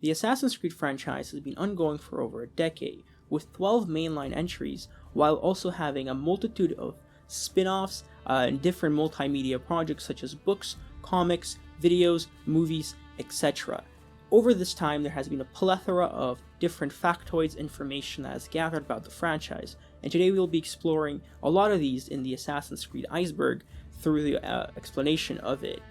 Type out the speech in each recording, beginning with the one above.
The Assassin's Creed franchise has been ongoing for over a decade, with 12 mainline entries, while also having a multitude of spin-offs and different multimedia projects such as books, comics, videos, movies, etc. Over this time, there has been a plethora of different factoids information that is gathered about the franchise, and today we will be exploring a lot of these in the Assassin's Creed Iceberg through the explanation of it.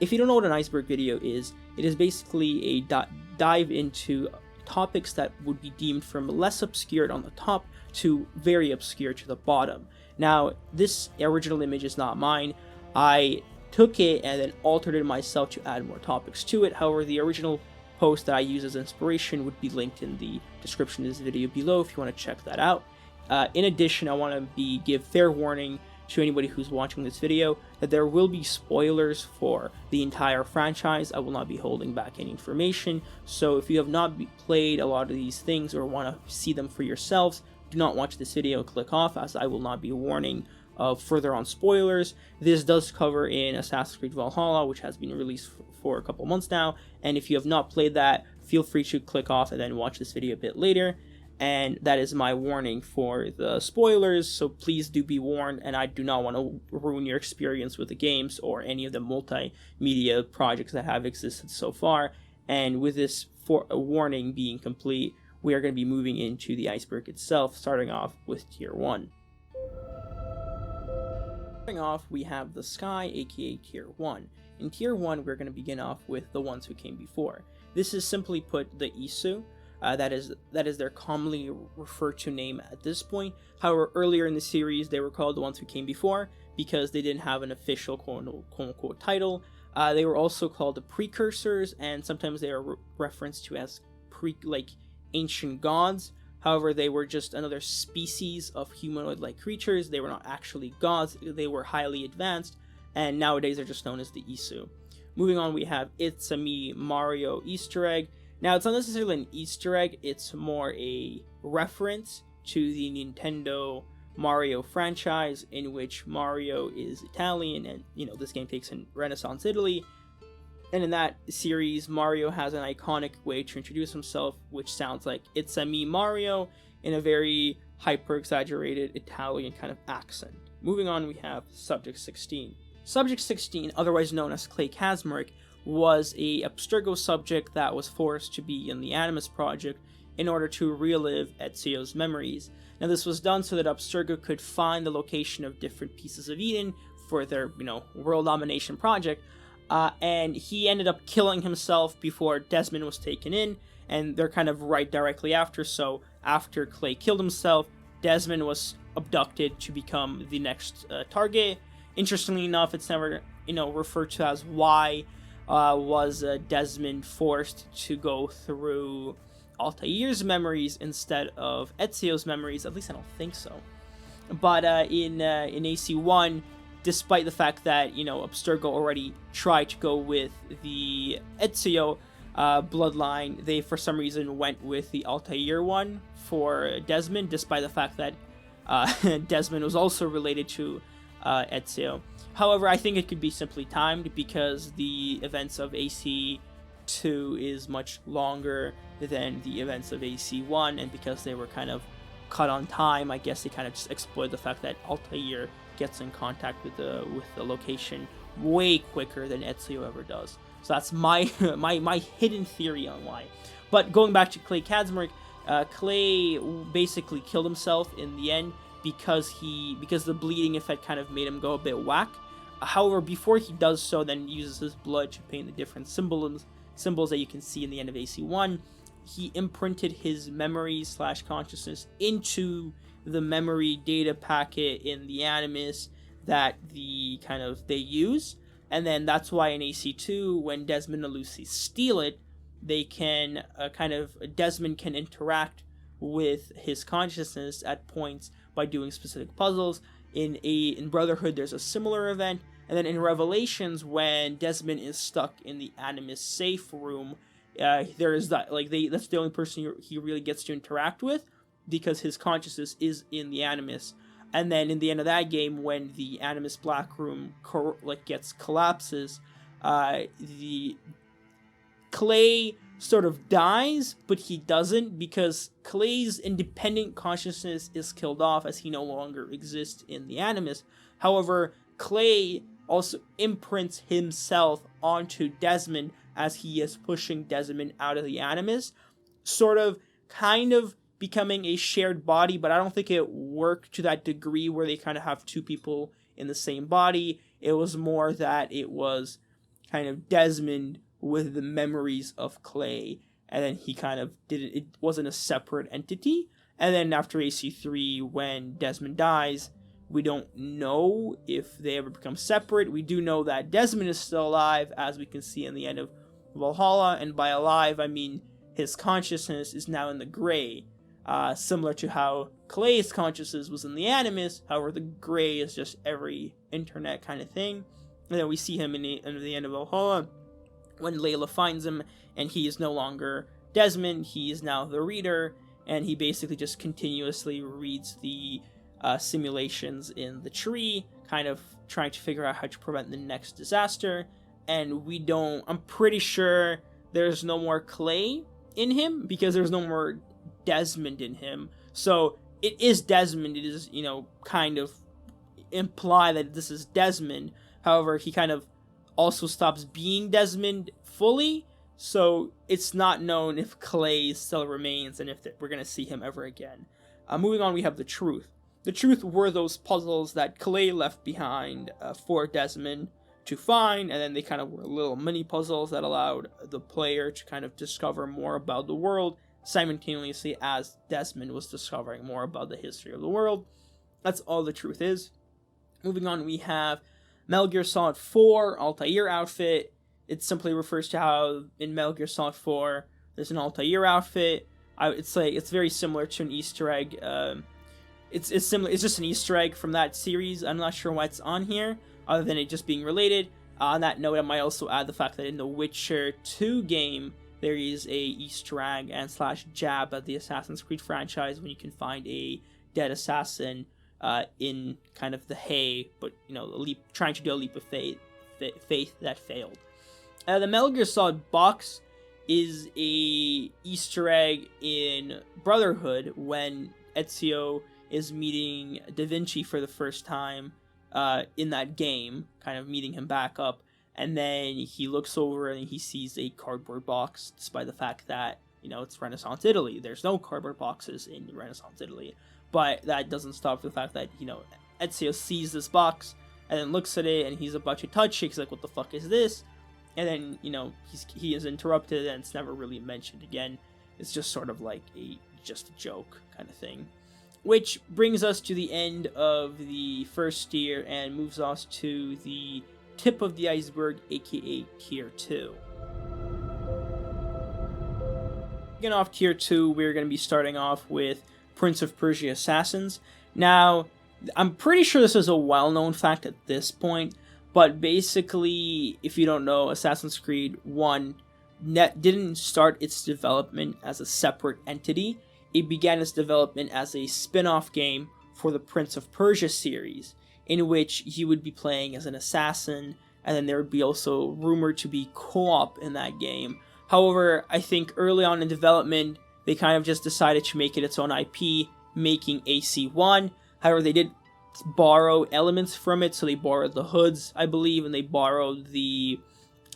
If you don't know what an iceberg video is, it is basically a dive into topics that would be deemed from less obscured on the top to very obscure to the bottom. Now, this original image is not mine. I took it and then altered it myself to add more topics to it. However, the original post that I use as inspiration would be linked in the description of this video below if you want to check that out. In addition, I want to give fair warning to anybody who's watching this video that there will be spoilers for the entire franchise. I will not be holding back any information, so if you have not played a lot of these things or want to see them for yourselves, do not watch this video, click off, as I will not be warning of further on spoilers. This does cover in Assassin's Creed Valhalla, which has been released for a couple months now, and if you have not played that, feel free to click off and then watch this video a bit later. And that is my warning for the spoilers, so please do be warned, and I do not want to ruin your experience with the games or any of the multimedia projects that have existed so far. And with this warning being complete, we are going to be moving into the iceberg itself, starting off with Tier 1. Starting off, we have the Sky, aka Tier 1. In Tier 1, we're going to begin off with the ones who came before. This is simply put the Isu. That is their commonly referred to name at this point. However, earlier in the series, they were called the ones who came before because they didn't have an official quote-unquote title. They were also called the precursors, and sometimes they are referenced to as ancient gods. However, they were just another species of humanoid-like creatures. They were not actually gods. They were highly advanced, and nowadays they're just known as the Isu. Moving on, we have It's a Me Mario Easter egg. Now, it's not necessarily an Easter egg, it's more a reference to the Nintendo Mario franchise, in which Mario is Italian, and, this game takes in Renaissance Italy. And in that series, Mario has an iconic way to introduce himself, which sounds like "It's a me, Mario," in a very hyper-exaggerated Italian kind of accent. Moving on, we have Subject 16. Subject 16, otherwise known as Clay Kazmarek, was a Abstergo subject that was forced to be in the Animus project in order to relive Ezio's memories. Now, this was done so that Abstergo could find the location of different pieces of Eden for their, world domination project, and he ended up killing himself before Desmond was taken in, and they're kind of right directly after. So after Clay killed himself, Desmond was abducted to become the next target. Interestingly enough, it's never, referred to as why was Desmond forced to go through Altair's memories instead of Ezio's memories. At least I don't think so. But in AC1, despite the fact that, Abstergo already tried to go with the Ezio bloodline, they for some reason went with the Altair one for Desmond, despite the fact that Desmond was also related to Ezio. However, I think it could be simply timed because the events of AC2 is much longer than the events of AC1, and because they were kind of cut on time, I guess they kind of just exploit the fact that Altair gets in contact with the location way quicker than Ezio ever does. So that's my my hidden theory on why. But going back to Clay Kazmarek, Clay basically killed himself in the end because the bleeding effect kind of made him go a bit whack. However, before he does so, then uses his blood to paint the different symbols that you can see in the end of AC1, he imprinted his memory / consciousness into the memory data packet in the Animus that they use. And then that's why in AC2, when Desmond and Lucy steal it, they can Desmond can interact with his consciousness at points by doing specific puzzles. In Brotherhood, there's a similar event, and then in Revelations, when Desmond is stuck in the Animus safe room, there is that that's the only person he really gets to interact with, because his consciousness is in the Animus. And then in the end of that game, when the Animus Black Room collapses, the Clay sort of dies, but he doesn't, because Clay's independent consciousness is killed off as he no longer exists in the Animus. However, Clay also imprints himself onto Desmond as he is pushing Desmond out of the Animus, kind of becoming a shared body, but I don't think it worked to that degree where they kind of have two people in the same body. It was more that it was kind of Desmond with the memories of Clay, and then he kind of it wasn't a separate entity. And then after AC3, when Desmond dies, we don't know if they ever become separate. We do know that Desmond is still alive, as we can see in the end of Valhalla, and by alive, I mean his consciousness is now in the gray, similar to how Clay's consciousness was in the Animus. However, the gray is just every internet kind of thing. And then we see him in the end of Valhalla, when Layla finds him, and he is no longer Desmond, he is now the reader, and he basically just continuously reads the simulations in the tree, kind of trying to figure out how to prevent the next disaster. And I'm pretty sure there's no more Clay in him, because there's no more Desmond in him. So it is Desmond, it is, kind of imply that this is Desmond. However, he kind of also stops being Desmond fully, so it's not known if Clay still remains and if we're going to see him ever again. Moving on, we have the Truth. The Truth were those puzzles that Clay left behind for Desmond to find, and then they kind of were little mini puzzles that allowed the player to kind of discover more about the world, simultaneously as Desmond was discovering more about the history of the world. That's all the Truth is. Moving on, we have Metal Gear Solid 4 Altair outfit. It simply refers to how in Metal Gear Solid 4 there's an Altair outfit. It's very similar to an Easter egg. It's similar. It's just an Easter egg from that series. I'm not sure why it's on here, other than it just being related. On that note, I might also add the fact that in the Witcher 2 game, there is a Easter egg and / jab at the Assassin's Creed franchise when you can find a dead assassin in kind of the hay, but trying to do a leap of faith that failed. The Metal Gear Solid box is a Easter egg in Brotherhood when Ezio is meeting Da Vinci for the first time in that game, kind of meeting him back up, and then he looks over and he sees a cardboard box, despite the fact that it's Renaissance Italy. There's no cardboard boxes in Renaissance Italy. But that doesn't stop the fact that, Ezio sees this box and then looks at it and he's about to touch it. He's like, what the fuck is this? And then, he is interrupted and it's never really mentioned again. It's just sort of like just a joke kind of thing. Which brings us to the end of the first tier and moves us to the tip of the iceberg, aka Tier 2. Getting off Tier 2, we're going to be starting off with Prince of Persia Assassins. Now, I'm pretty sure this is a well-known fact at this point, but basically, if you don't know, Assassin's Creed 1 didn't start its development as a separate entity. It began its development as a spin-off game for the Prince of Persia series, in which you would be playing as an assassin, and then there would be also rumored to be co-op in that game. However, I think early on in development, they kind of just decided to make it its own IP, making AC1. However, they did borrow elements from it, so they borrowed the hoods, I believe, and they borrowed the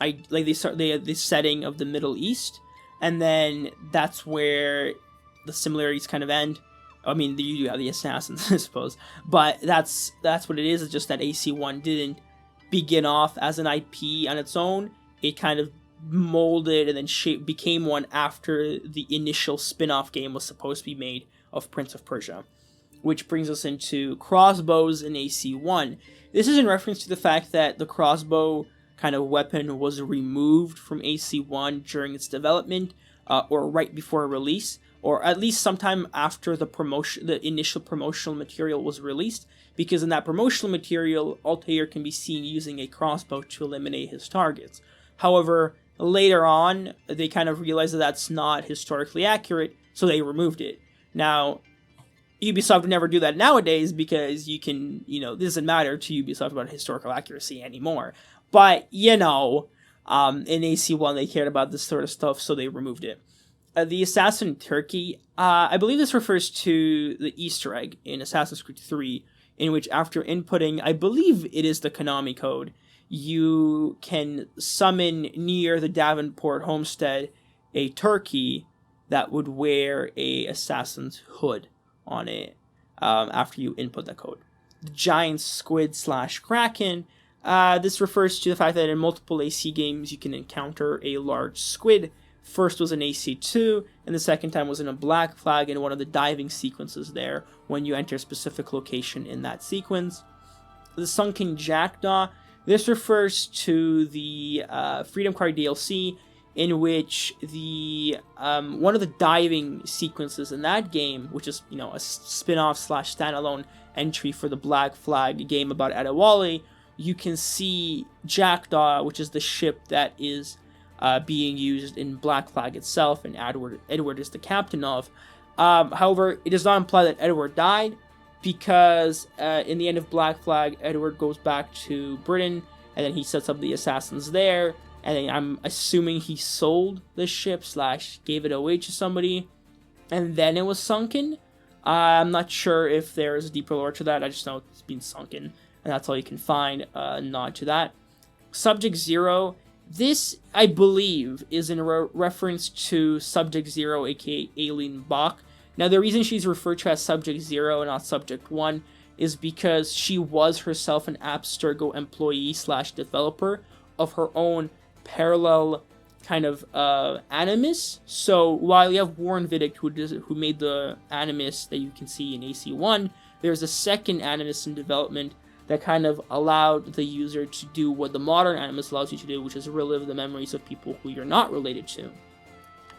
setting of the Middle East, and then that's where the similarities kind of end. I mean, you do have the assassins, I suppose, but that's what it is. It's just that AC1 didn't begin off as an IP on its own. It kind of molded and then became one after the initial spin-off game was supposed to be made of Prince of Persia. Which brings us into crossbows in AC1. This is in reference to the fact that the crossbow kind of weapon was removed from AC1 during its development, or right before release, or at least sometime after the initial promotional material was released, because in that promotional material, Altair can be seen using a crossbow to eliminate his targets. However, later on, they kind of realized that that's not historically accurate, so they removed it. Now, Ubisoft would never do that nowadays because this doesn't matter to Ubisoft about historical accuracy anymore. But, In AC1, they cared about this sort of stuff, so they removed it. The Assassin Turkey, I believe this refers to the Easter egg in Assassin's Creed 3, in which after inputting, I believe it is the Konami code, you can summon near the Davenport homestead a turkey that would wear a assassin's hood on it after you input the code. The giant squid / kraken, this refers to the fact that in multiple AC games you can encounter a large squid. First was in AC2, and the second time was in a Black Flag in one of the diving sequences there when you enter a specific location in that sequence. The Sunken Jackdaw, this refers to the Freedom Card DLC, in which the one of the diving sequences in that game, which is a spin-off / standalone entry for the Black Flag game about Adewale, you can see Jackdaw, which is the ship that is being used in Black Flag itself, and Edward is the captain of. However, it does not imply that Edward died, because in the end of Black Flag, Edward goes back to Britain, and then he sets up the assassins there, and then I'm assuming he sold the ship / gave it away to somebody, and then it was sunken. I'm not sure if there's a deeper lore to that. I just know it's been sunken, and that's all you can find. Nod to that. Subject Zero. This, I believe, is in reference to Subject Zero, aka Aileen Bach. Now, the reason she's referred to as Subject Zero and not Subject 1 is because she was herself an Abstergo employee / developer of her own parallel kind of Animus. So while you have Warren Vidic, who made the Animus that you can see in AC1, there's a second Animus in development that kind of allowed the user to do what the modern Animus allows you to do, which is relive the memories of people who you're not related to.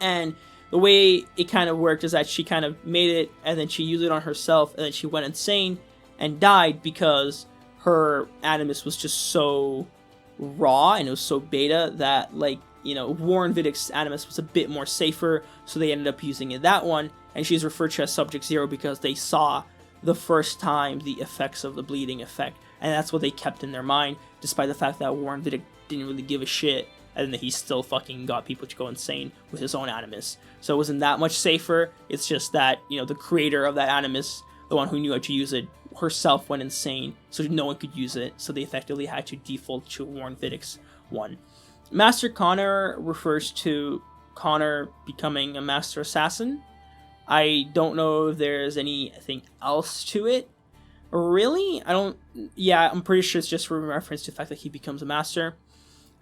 And the way it kind of worked is that she kind of made it, and then she used it on herself, and then she went insane and died because her Animus was just so raw and it was so beta that, Warren Vidic's Animus was a bit more safer, so they ended up using that one, and she's referred to as Subject Zero because they saw the first time the effects of the bleeding effect, and that's what they kept in their mind, despite the fact that Warren Vidic didn't really give a shit, and that he still fucking got people to go insane with his own Animus. So it wasn't that much safer. It's just that, the creator of that Animus, the one who knew how to use it, herself went insane, so no one could use it, so they effectively had to default to Warren Vidic's one. Master Connor refers to Connor becoming a Master Assassin. I don't know if there's anything else to it. Really? I'm pretty sure it's just a reference to the fact that he becomes a Master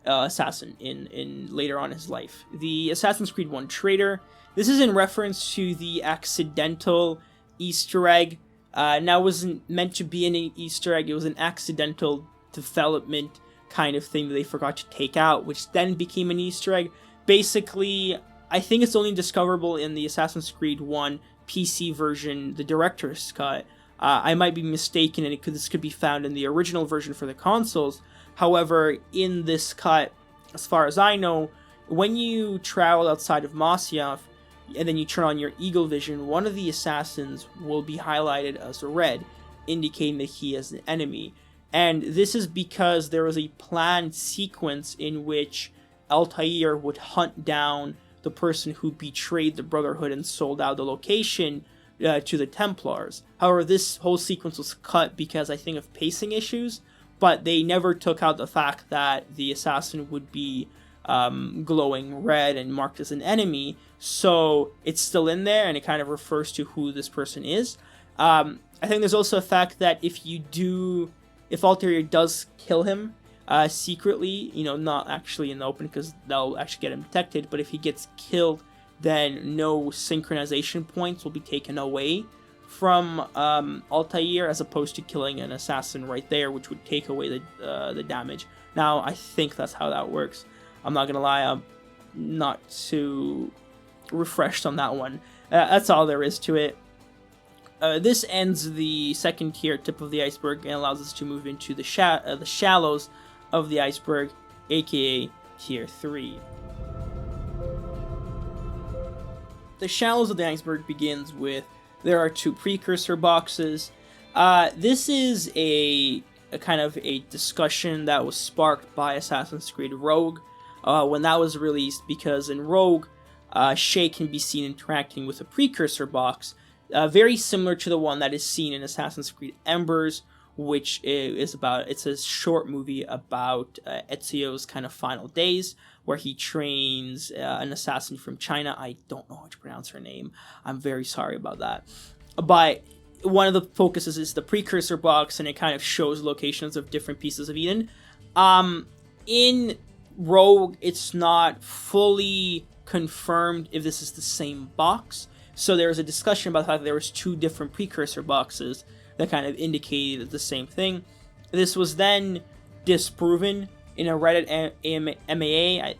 Assassin in later on in his life. The Assassin's Creed 1 Traitor. This is in reference to the accidental Easter egg. Now, it wasn't meant to be an Easter egg. It was an accidental development kind of thing that they forgot to take out, which then became an Easter egg. Basically, I think it's only discoverable in the Assassin's Creed 1 PC version, the director's cut. I might be mistaken, and this could be found in the original version for the consoles. However, in this cut, as far as I know, when you travel outside of Masyaf, and then you turn on your Eagle Vision, one of the assassins will be highlighted as red, indicating that he is an enemy. And this is because there was a planned sequence in which Altair would hunt down the person who betrayed the Brotherhood and sold out the location to the Templars. However, this whole sequence was cut because, I think, of pacing issues, but they never took out the fact that the assassin would be glowing red and marked as an enemy, so it's still in there, and it kind of refers to who this person is. I think there's also a fact that if Altair does kill him secretly, not actually in the open because they'll actually get him detected, but if he gets killed, then no synchronization points will be taken away from Altair, as opposed to killing an assassin right there, which would take away the damage. Now, I think that's how that works. I'm not gonna lie, I'm not too refreshed on that one. That's all there is to it. This ends the second tier, tip of the iceberg, and allows us to move into the shallows of the iceberg, aka tier 3. The shallows of the iceberg begins with, there are 2 precursor boxes. This is a kind of a discussion that was sparked by Assassin's Creed Rogue. when that was released, because in Rogue, Shay can be seen interacting with a precursor box, very similar to the one that is seen in Assassin's Creed Embers, which it's a short movie about Ezio's kind of final days, where he trains an assassin from China. I don't know how to pronounce her name. I'm very sorry about that. But one of the focuses is the precursor box, and it kind of shows locations of different pieces of Eden. In Rogue, it's not fully confirmed if this is the same box. So there was a discussion about how there was 2 different precursor boxes that kind of indicated the same thing. This was then disproven in a Reddit MAA,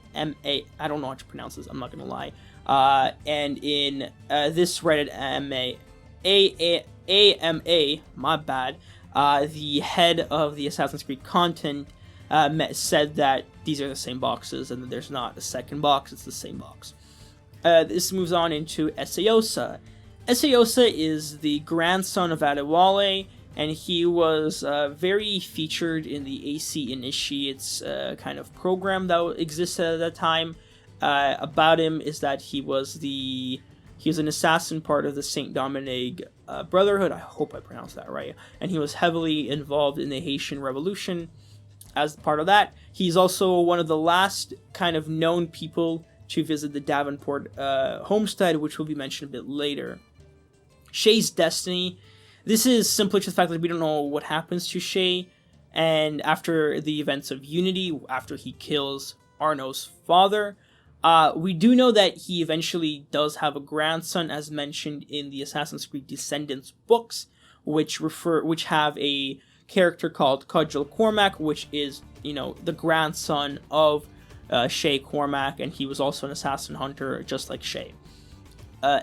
I don't know how to pronounce this, I'm not gonna lie. And in this Reddit AMA, my bad, the head of the Assassin's Creed content said that these are the same boxes and that there's not a second box, it's the same box. This moves on into Esayosa. Esayosa is the grandson of Adewale, and he was very featured in the AC Initiates kind of program that existed at that time. About him is that he was an assassin, part of the Saint Dominic Brotherhood. I hope I pronounced that right. And he was heavily involved in the Haitian Revolution. As part of that, he's also one of the last kind of known people to visit the Davenport homestead, which will be mentioned a bit later. Shay's destiny. This is simply just the fact that we don't know what happens to Shay, and after the events of Unity, after he kills Arno's father, we do know that he eventually does have a grandson, as mentioned in the Assassin's Creed Descendants books, which have a character called Cudgel Cormac, which is, the grandson of Shay Cormac, and he was also an assassin hunter, just like Shay.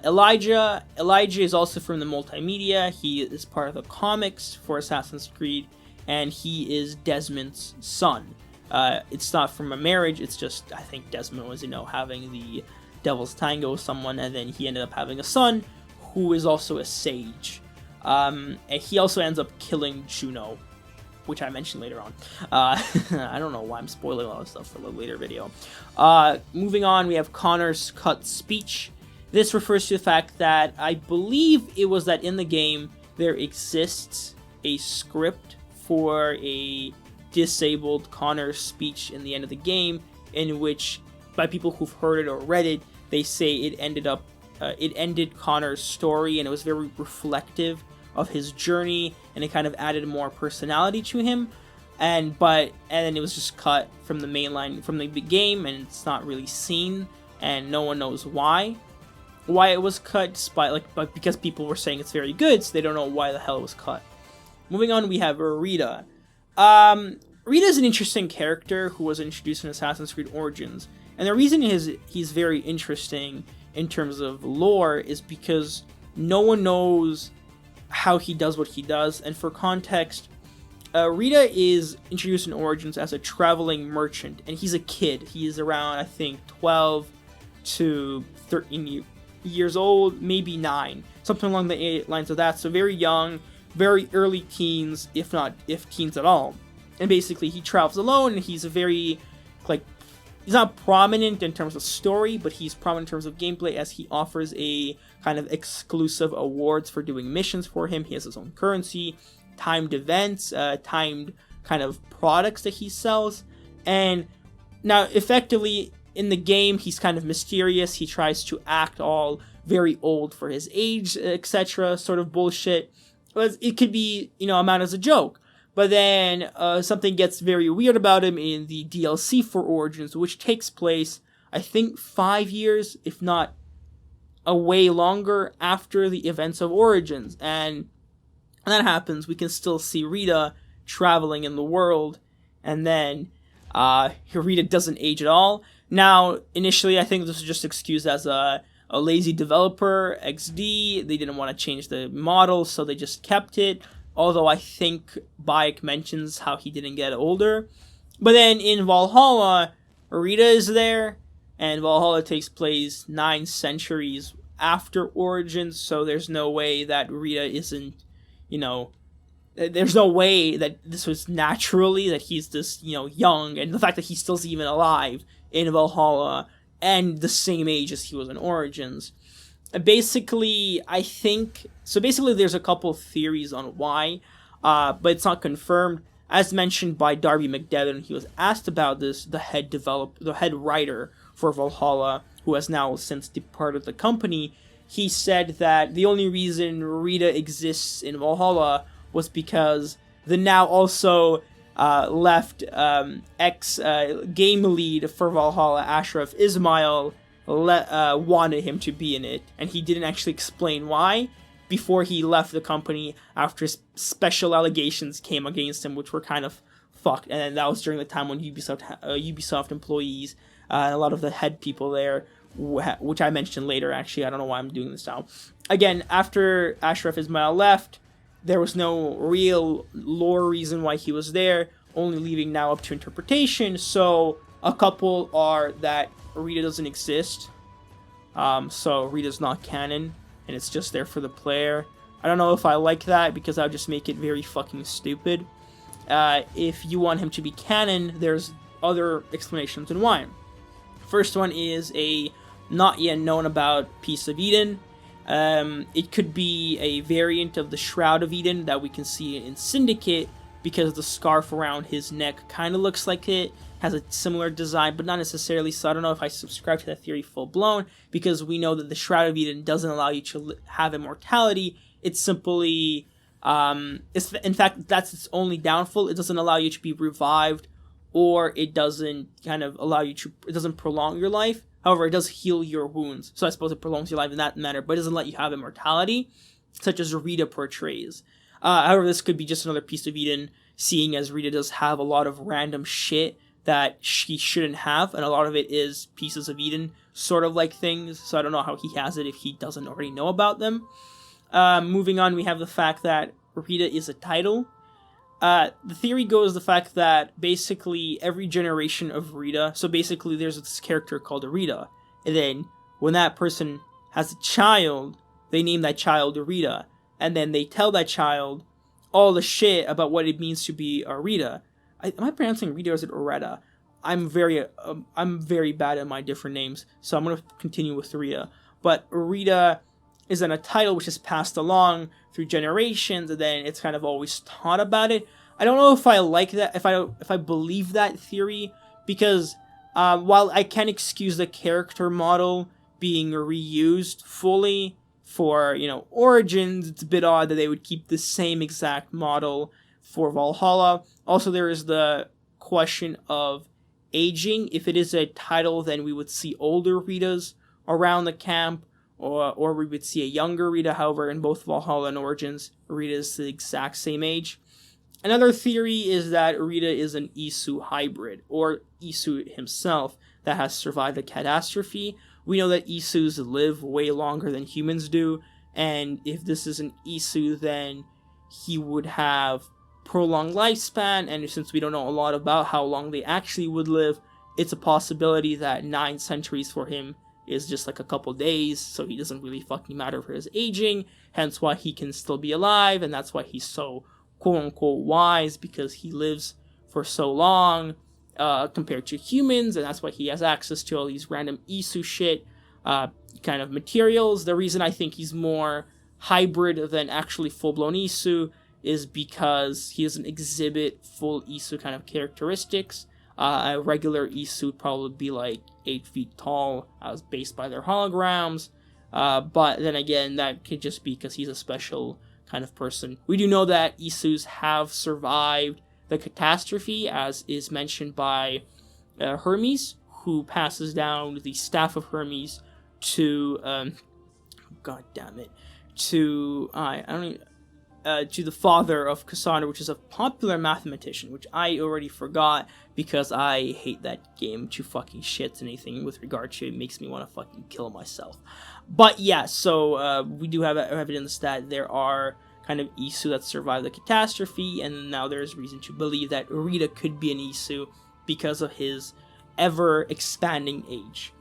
Elijah is also from the multimedia. He is part of the comics for Assassin's Creed, and he is Desmond's son. It's not from a marriage, it's just, I think Desmond was, having the Devil's Tango with someone, and then he ended up having a son, who is also a sage. And he also ends up killing Juno, which I mentioned later on. I don't know why I'm spoiling all this stuff for a later video. Moving on, we have Connor's cut speech. This refers to the fact that I believe it was that in the game there exists a script for a disabled Connor's speech in the end of the game, in which, by people who've heard it or read it, they say it ended Connor's story, and it was very reflective of his journey, and it kind of added more personality to him. And then it was just cut from the mainline from the game, and it's not really seen, and no one knows why it was cut, but because people were saying it's very good, so they don't know why the hell it was cut. Moving on, we have Rita. Rita is an interesting character who was introduced in Assassin's Creed Origins, and the reason he's very interesting in terms of lore is because no one knows how he does what he does. And for context, Rita is introduced in Origins as a traveling merchant, and he's a kid. He is around, I think, 12 to 13 years old, maybe 9, something along the lines of that. So very young, very early teens, if teens at all. And basically, he travels alone, and he's a very, he's not prominent in terms of story, but he's prominent in terms of gameplay, as he offers a kind of exclusive awards for doing missions for him. He has his own currency, timed events, timed kind of products that he sells. And now, effectively, in the game, he's kind of mysterious. He tries to act all very old for his age, etc., sort of bullshit. It could be, amount as a joke. But then something gets very weird about him in the DLC for Origins, which takes place, I think, 5 years, if not a way longer, after the events of Origins. And when that happens, we can still see Rita traveling in the world, and then Rita doesn't age at all. Now, initially, I think this was just excused as a lazy developer, XD. They didn't want to change the model, so they just kept it. Although I think Bayek mentions how he didn't get older. But then in Valhalla, Rita is there, and Valhalla takes place 9 centuries after Origins, so there's no way that Rita isn't, there's no way that this was naturally, that he's this, young, and the fact that he's still even alive in Valhalla and the same age as he was in Origins. Basically, I think so. Basically, there's a couple theories on why, but it's not confirmed. As mentioned by Darby McDevitt, he was asked about this. The head writer for Valhalla, who has now since departed the company, he said that the only reason Rita exists in Valhalla was because the now also left ex-game lead for Valhalla, Ashraf Ismail, wanted him to be in it, and he didn't actually explain why before he left the company after special allegations came against him, which were kind of fucked. And that was during the time when Ubisoft employees, a lot of the head people there, which I mentioned later, actually, I don't know why I'm doing this now. Again, after Ashraf Ismail left, there was no real lore reason why he was there, only leaving now up to interpretation. So a couple are that Rita doesn't exist, so Rita's not canon, and it's just there for the player. I don't know if I like that, because that would just make it very fucking stupid. If you want him to be canon, there's other explanations on why. First one is a not yet known about piece of Eden. It could be a variant of the Shroud of Eden that we can see in Syndicate, because the scarf around his neck kind of looks like it, has a similar design, but not necessarily. So I don't know if I subscribe to that theory full blown, because we know that the Shroud of Eden doesn't allow you to have immortality. It's simply, in fact, that's its only downfall. It doesn't allow you to be revived, or it doesn't kind of allow you to, it doesn't prolong your life. However, it does heal your wounds, so I suppose it prolongs your life in that manner, but it doesn't let you have immortality, such as Rita portrays. However, this could be just another piece of Eden, seeing as Rita does have a lot of random shit that she shouldn't have, and a lot of it is pieces of Eden, sort of like things, so I don't know how he has it if he doesn't already know about them. Moving on, we have the fact that Rita is a title. The theory goes the fact that basically every generation of Rita, so basically there's this character called Rita, and then when that person has a child, they name that child Rita, and then they tell that child all the shit about what it means to be a Rita. Am I pronouncing Rita or is it Oretta? I'm very bad at my different names, so I'm going to continue with Rita. But Rita is then a title which is passed along through generations, and then it's kind of always taught about it. I don't know if I like that, if I believe that theory, because while I can excuse the character model being reused fully for, Origins, it's a bit odd that they would keep the same exact model for Valhalla. Also, there is the question of aging. If it is a title, then we would see older Ritas around the camp, or we would see a younger Rita. However, in both Valhalla and Origins, Rita is the exact same age. Another theory is that Rita is an Isu hybrid, or Isu himself, that has survived the catastrophe. We know that Isus live way longer than humans do, and if this is an Isu, then he would have prolonged lifespan, and since we don't know a lot about how long they actually would live, it's a possibility that 9 centuries for him is just like a couple days, so he doesn't really fucking matter for his aging, hence why he can still be alive, and that's why he's so quote-unquote wise, because he lives for so long compared to humans, and that's why he has access to all these random Isu shit kind of materials. The reason I think he's more hybrid than actually full-blown Isu is because he doesn't exhibit full Isu kind of characteristics. A regular Isu would probably be like 8 feet tall, as based by their holograms, but then again, that could just be because he's a special kind of person. We do know that Isus have survived the catastrophe, as is mentioned by Hermes, who passes down the staff of Hermes to to the father of Cassandra, which is a popular mathematician, which I already forgot because I hate that game to fucking shit. Anything with regard to it makes me want to fucking kill myself. But yeah, so we do have evidence that there are kind of Isu that survived the catastrophe, and now there's reason to believe that Rita could be an Isu because of his ever-expanding age.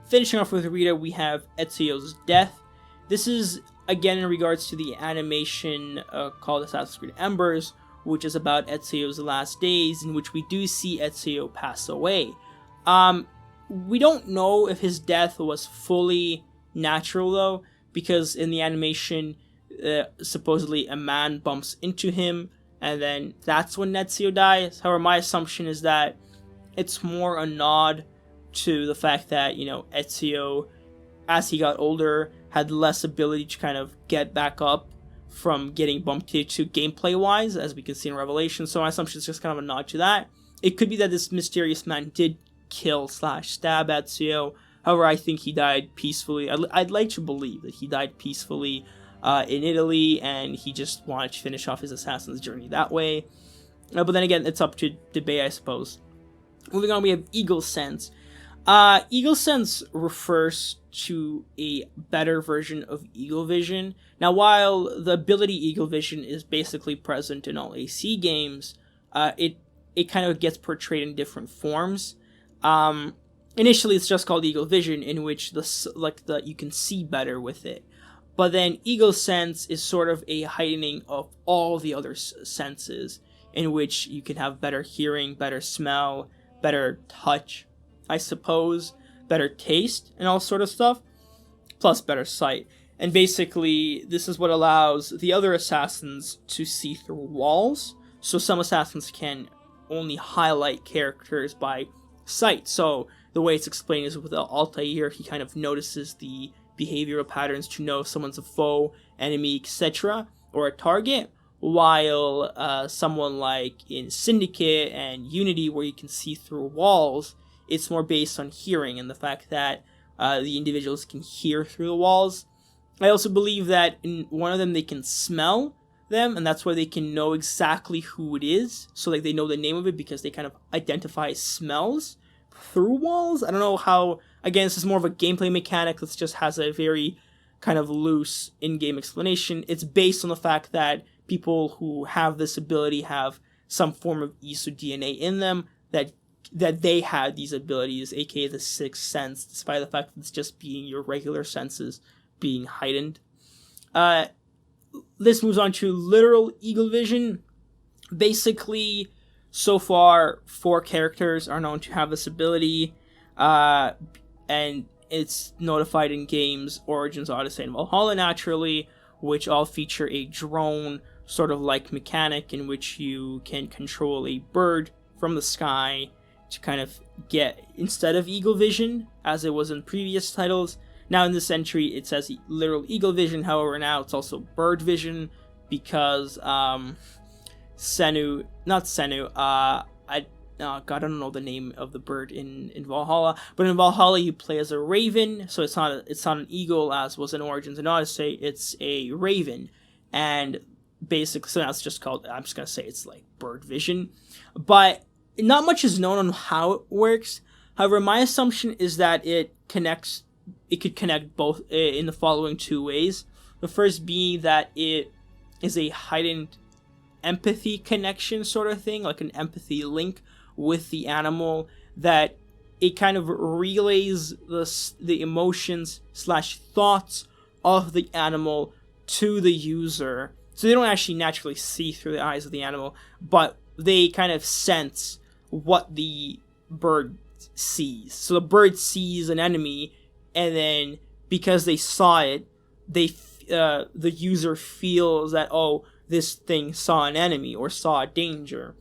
Finishing off with Rita, we have Ezio's death. This is, again, in regards to the animation called Assassin's Creed Embers, which is about Ezio's last days, in which we do see Ezio pass away. We don't know if his death was fully natural though, because in the animation, supposedly a man bumps into him, and then that's when Netsuo dies. However, my assumption is that it's more a nod to the fact that, Ezio, as he got older, had less ability to kind of get back up from getting bumped into gameplay-wise, as we can see in Revelation. So my assumption is just kind of a nod to that. It could be that this mysterious man did kill/stab Ezio. However, I think he died peacefully. I'd like to believe that he died peacefully in Italy, and he just wanted to finish off his assassin's journey that way. But then again, it's up to debate, I suppose. Moving on, we have Eagle Sense. Eagle Sense refers to a better version of Eagle Vision. Now, while the ability Eagle Vision is basically present in all AC games, it kind of gets portrayed in different forms. Initially, it's just called Eagle Vision, in which you can see better with it. But then Eagle Sense is sort of a heightening of all the other senses, in which you can have better hearing, better smell, better touch, I suppose, better taste, and all sort of stuff, plus better sight. And basically, this is what allows the other assassins to see through walls. So some assassins can only highlight characters by sight. So the way it's explained is with Altair, he kind of notices the behavioral patterns to know if someone's a foe, enemy, etc., or a target, while someone like in Syndicate and Unity, where you can see through walls, it's more based on hearing and the fact that the individuals can hear through the walls. I also believe that in one of them they can smell them, and that's why they can know exactly who it is. So like they know the name of it because they kind of identify smells through walls. I don't know how, again, this is more of a gameplay mechanic that just has a very kind of loose in-game explanation. It's based on the fact that people who have this ability have some form of Isu DNA in them, that they had these abilities, aka the sixth sense, despite the fact that it's just being your regular senses being heightened. This moves on to literal Eagle Vision. Basically, so far, 4 characters are known to have this ability, and it's notified in games Origins, Odyssey, and Valhalla, naturally, which all feature a drone sort of like mechanic in which you can control a bird from the sky to kind of get, instead of Eagle Vision, as it was in previous titles. Now in this entry, it says literal Eagle Vision. However, now it's also Bird Vision, because God, I don't know the name of the bird in Valhalla, but in Valhalla you play as a raven, so it's not an eagle as was in Origins and Odyssey. It's a raven, and basically, so now it's just called, I'm just gonna say it's like Bird Vision, but not much is known on how it works. However, my assumption is that it could connect both in the following 2 ways. The first being that it is a heightened empathy connection sort of thing, like an empathy link with the animal, that it kind of relays the emotions / thoughts of the animal to the user. So they don't actually naturally see through the eyes of the animal, but they kind of sense what the bird sees. So the bird sees an enemy, and then because they saw it, the user feels that, oh, this thing saw an enemy or saw a danger.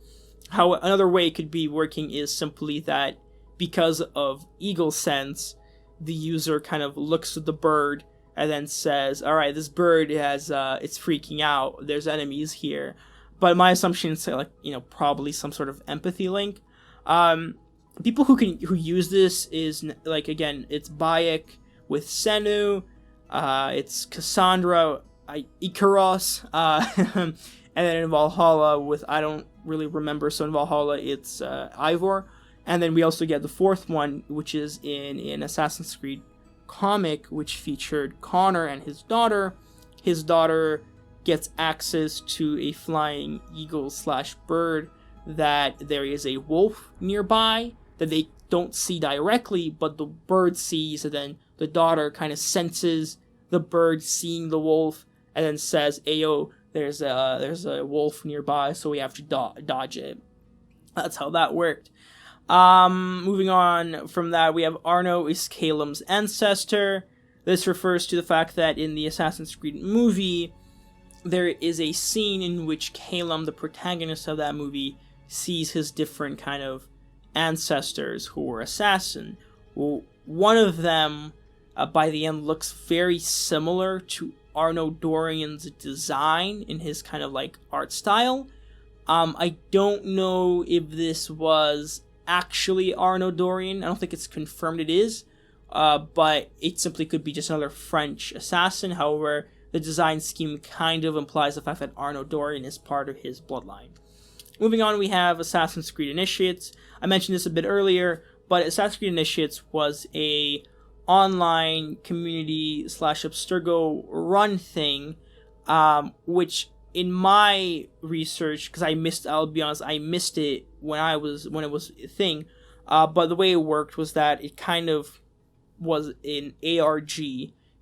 How another way it could be working is simply that because of Eagle Sense, the user kind of looks at the bird and then says, all right, this bird it's freaking out, there's enemies here. But my assumption is probably some sort of empathy link. People who use this is, like, again, it's Bayek with Senu, it's Cassandra, Ikaros, and then in Valhalla with, I don't really remember, so in Valhalla it's Ivor, and then we also get the 4th one, which is in Assassin's Creed comic, which featured Connor and his daughter. His daughter gets access to a flying eagle / bird, that there is a wolf nearby that they don't see directly, but the bird sees, and then the daughter kind of senses the bird seeing the wolf, and then says, "Ayo, there's a wolf nearby, so we have to dodge it." That's how that worked. Moving on from that, we have Arno is Calum's ancestor. This refers to the fact that in the Assassin's Creed movie, there is a scene in which Calum, the protagonist of that movie, sees his different kind of ancestors who were assassin. Well, one of them, by the end, looks very similar to Arno Dorian's design in his kind of like art style. I don't know if this was actually Arno Dorian. I don't think it's confirmed it is, but it simply could be just another French assassin. However, the design scheme kind of implies the fact that Arno Dorian is part of his bloodline. Moving on, we have Assassin's Creed Initiates. I mentioned this a bit earlier, but Assassin's Creed Initiates was a online community / Abstergo run thing, which in my research, because I'll be honest, I missed it when it was a thing, but the way it worked was that it kind of was an ARG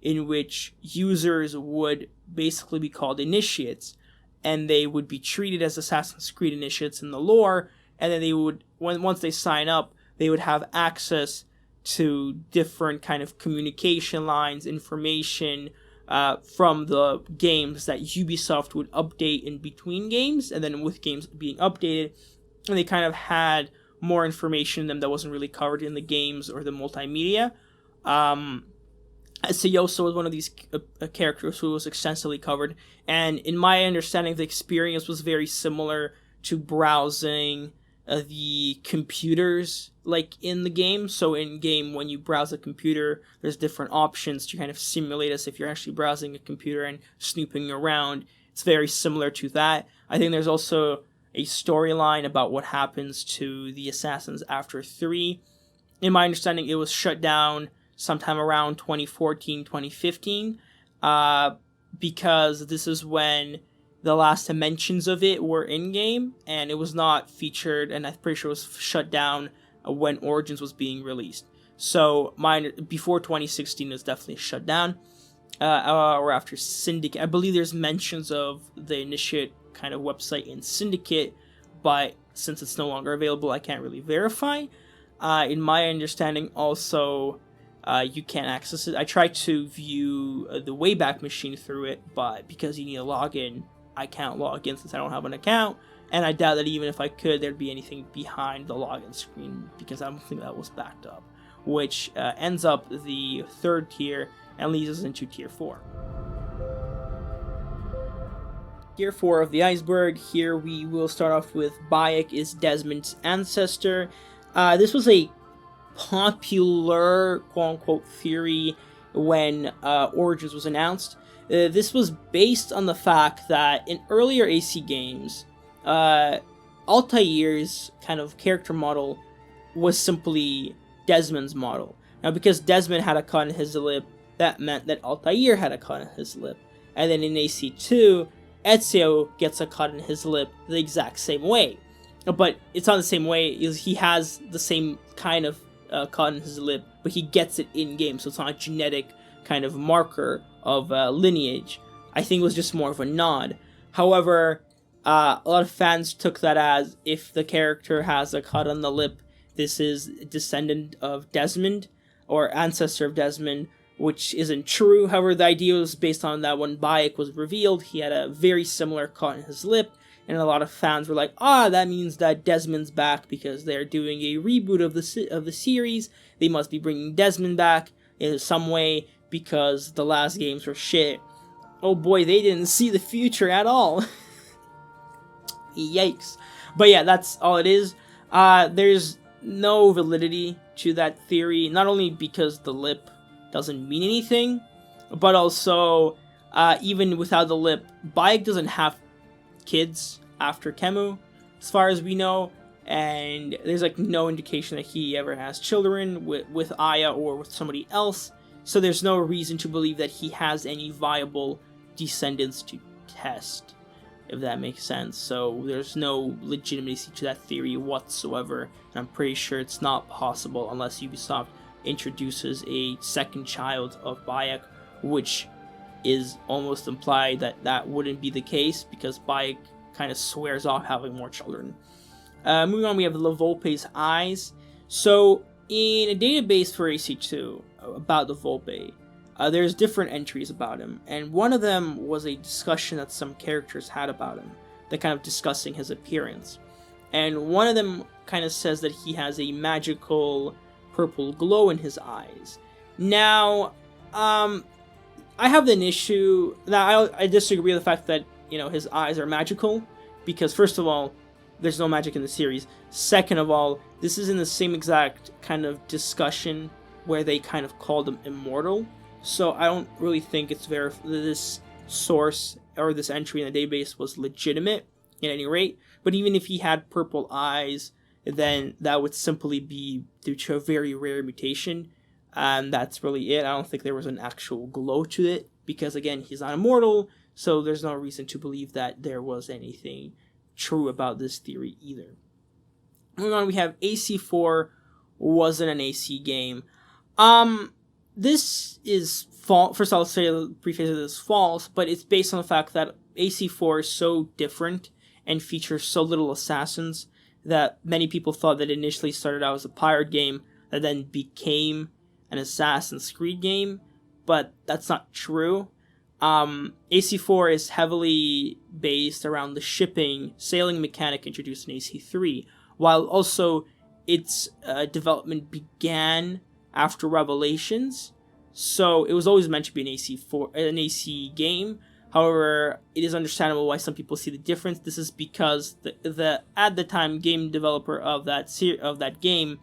in which users would basically be called initiates, and they would be treated as Assassin's Creed initiates in the lore, and then they would, once they sign up, they would have access to different kind of communication lines, information from the games that Ubisoft would update in between games, and then with games being updated, and they kind of had more information in them that wasn't really covered in the games or the multimedia. Seyoso was one of these characters who was extensively covered, and in my understanding, the experience was very similar to browsing the computers like in the game. So in game, when you browse a computer, there's different options to kind of simulate as if you're actually browsing a computer and snooping around. It's very similar to that. I think there's also a storyline about what happens to the assassins after 3. In my understanding, it was shut down sometime around 2014, 2015, because this is when the last mentions of it were in-game, and it was not featured, and I'm pretty sure it was shut down when Origins was being released. So, before 2016, it was definitely shut down, or after Syndicate. I believe there's mentions of the Initiate kind of website in Syndicate, but since it's no longer available, I can't really verify. In my understanding, also, you can't access it. I tried to view the Wayback Machine through it, but because you need a login, I can't log in since I don't have an account, and I doubt that even if I could, there'd be anything behind the login screen, because I don't think that was backed up, which ends up the 3rd tier and leads us into Tier 4. Tier 4 of the Iceberg. Here we will start off with Bayek is Desmond's ancestor. This was a popular, quote-unquote, theory when Origins was announced. This was based on the fact that in earlier AC games, Altair's kind of character model was simply Desmond's model. Now, because Desmond had a cut in his lip, that meant that Altair had a cut in his lip. And then in AC2, Ezio gets a cut in his lip the exact same way. But it's not the same way, he has the same kind of cut in his lip, but he gets it in-game, so it's not a genetic kind of marker of lineage. I think it was just more of a nod. However, a lot of fans took that as, if the character has a cut on the lip, this is a descendant of Desmond, or ancestor of Desmond, which isn't true. However, the idea was based on that when Bayek was revealed, he had a very similar cut in his lip, and a lot of fans were like, that means that Desmond's back because they're doing a reboot of the series. They must be bringing Desmond back in some way because the last games were shit. Oh boy, they didn't see the future at all. Yikes. But yeah, that's all it is. There's no validity to that theory, not only because the lip doesn't mean anything, but also, even without the lip, Bayek doesn't have kids after Kemu, as far as we know, and there's like no indication that he ever has children with Aya or with somebody else, so there's no reason to believe that he has any viable descendants to test, if that makes sense. So there's no legitimacy to that theory whatsoever, and I'm pretty sure it's not possible unless Ubisoft introduces a second child of Bayek, which is almost implied that that wouldn't be the case because Bayek kind of swears off having more children. Moving on, we have La Volpe's eyes. So, in a database for AC2 about the Volpe, there's different entries about him, and one of them was a discussion that some characters had about him, that kind of discussing his appearance. And one of them kind of says that he has a magical purple glow in his eyes. Now, I have an issue. Now, I disagree with the fact that, his eyes are magical, because first of all, there's no magic in the series. Second of all, this is in the same exact kind of discussion where they kind of called him immortal. So I don't really think it's this source or this entry in the database was legitimate at any rate. But even if he had purple eyes, then that would simply be due to a very rare mutation. And that's really it. I don't think there was an actual glow to it, because again, he's not immortal, so there's no reason to believe that there was anything true about this theory either. Moving on, we have AC4 wasn't an AC game. This is false. First, I'll say the preface of this is false, but it's based on the fact that AC4 is so different and features so little assassins that many people thought that it initially started out as a pirate game that then became an Assassin's Creed game, but that's not true. AC4 is heavily based around the sailing mechanic introduced in AC3, while also its development began after Revelations, so it was always meant to be an AC game. However, it is understandable why some people see the difference. This is because the at the time game developer of that game,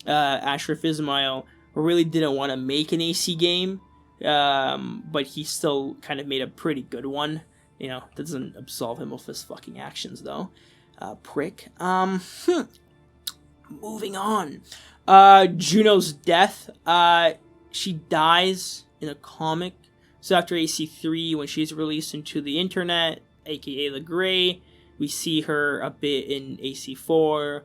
Ashraf Ismail, really didn't want to make an AC game, but he still kind of made a pretty good one. That doesn't absolve him of his fucking actions, though. Prick. Moving on. Juno's death. She dies in a comic. So after AC3, when she's released into the internet, aka the Grey, we see her a bit in AC4.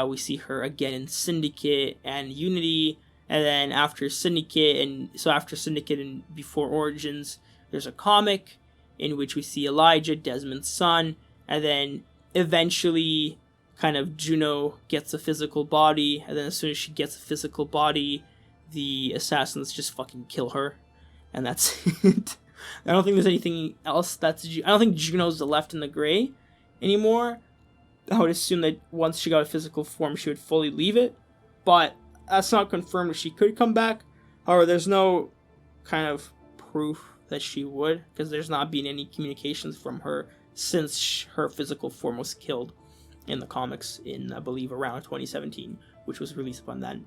We see her again in Syndicate and Unity. And then after Syndicate and before Origins, there's a comic in which we see Elijah, Desmond's son, and then eventually kind of Juno gets a physical body, and then as soon as she gets a physical body, the assassins just fucking kill her, and that's it. I don't think there's anything else I don't think Juno's left in the Grey anymore. I would assume that once she got a physical form, she would fully leave it, but that's not confirmed if she could come back. However, there's no kind of proof that she would, because there's not been any communications from her since her physical form was killed in the comics in, I believe, around 2017, which was released upon then.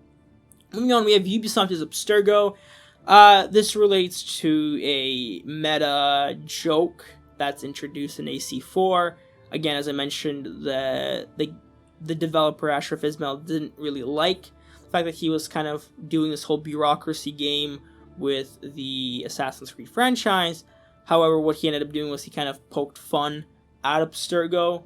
Moving on, we have Ubisoft's Abstergo. This relates to a meta joke that's introduced in AC4. Again, as I mentioned, the developer, Ashraf Ismail, didn't really like the fact that he was kind of doing this whole bureaucracy game with the Assassin's Creed franchise. However, what he ended up doing was he kind of poked fun at Abstergo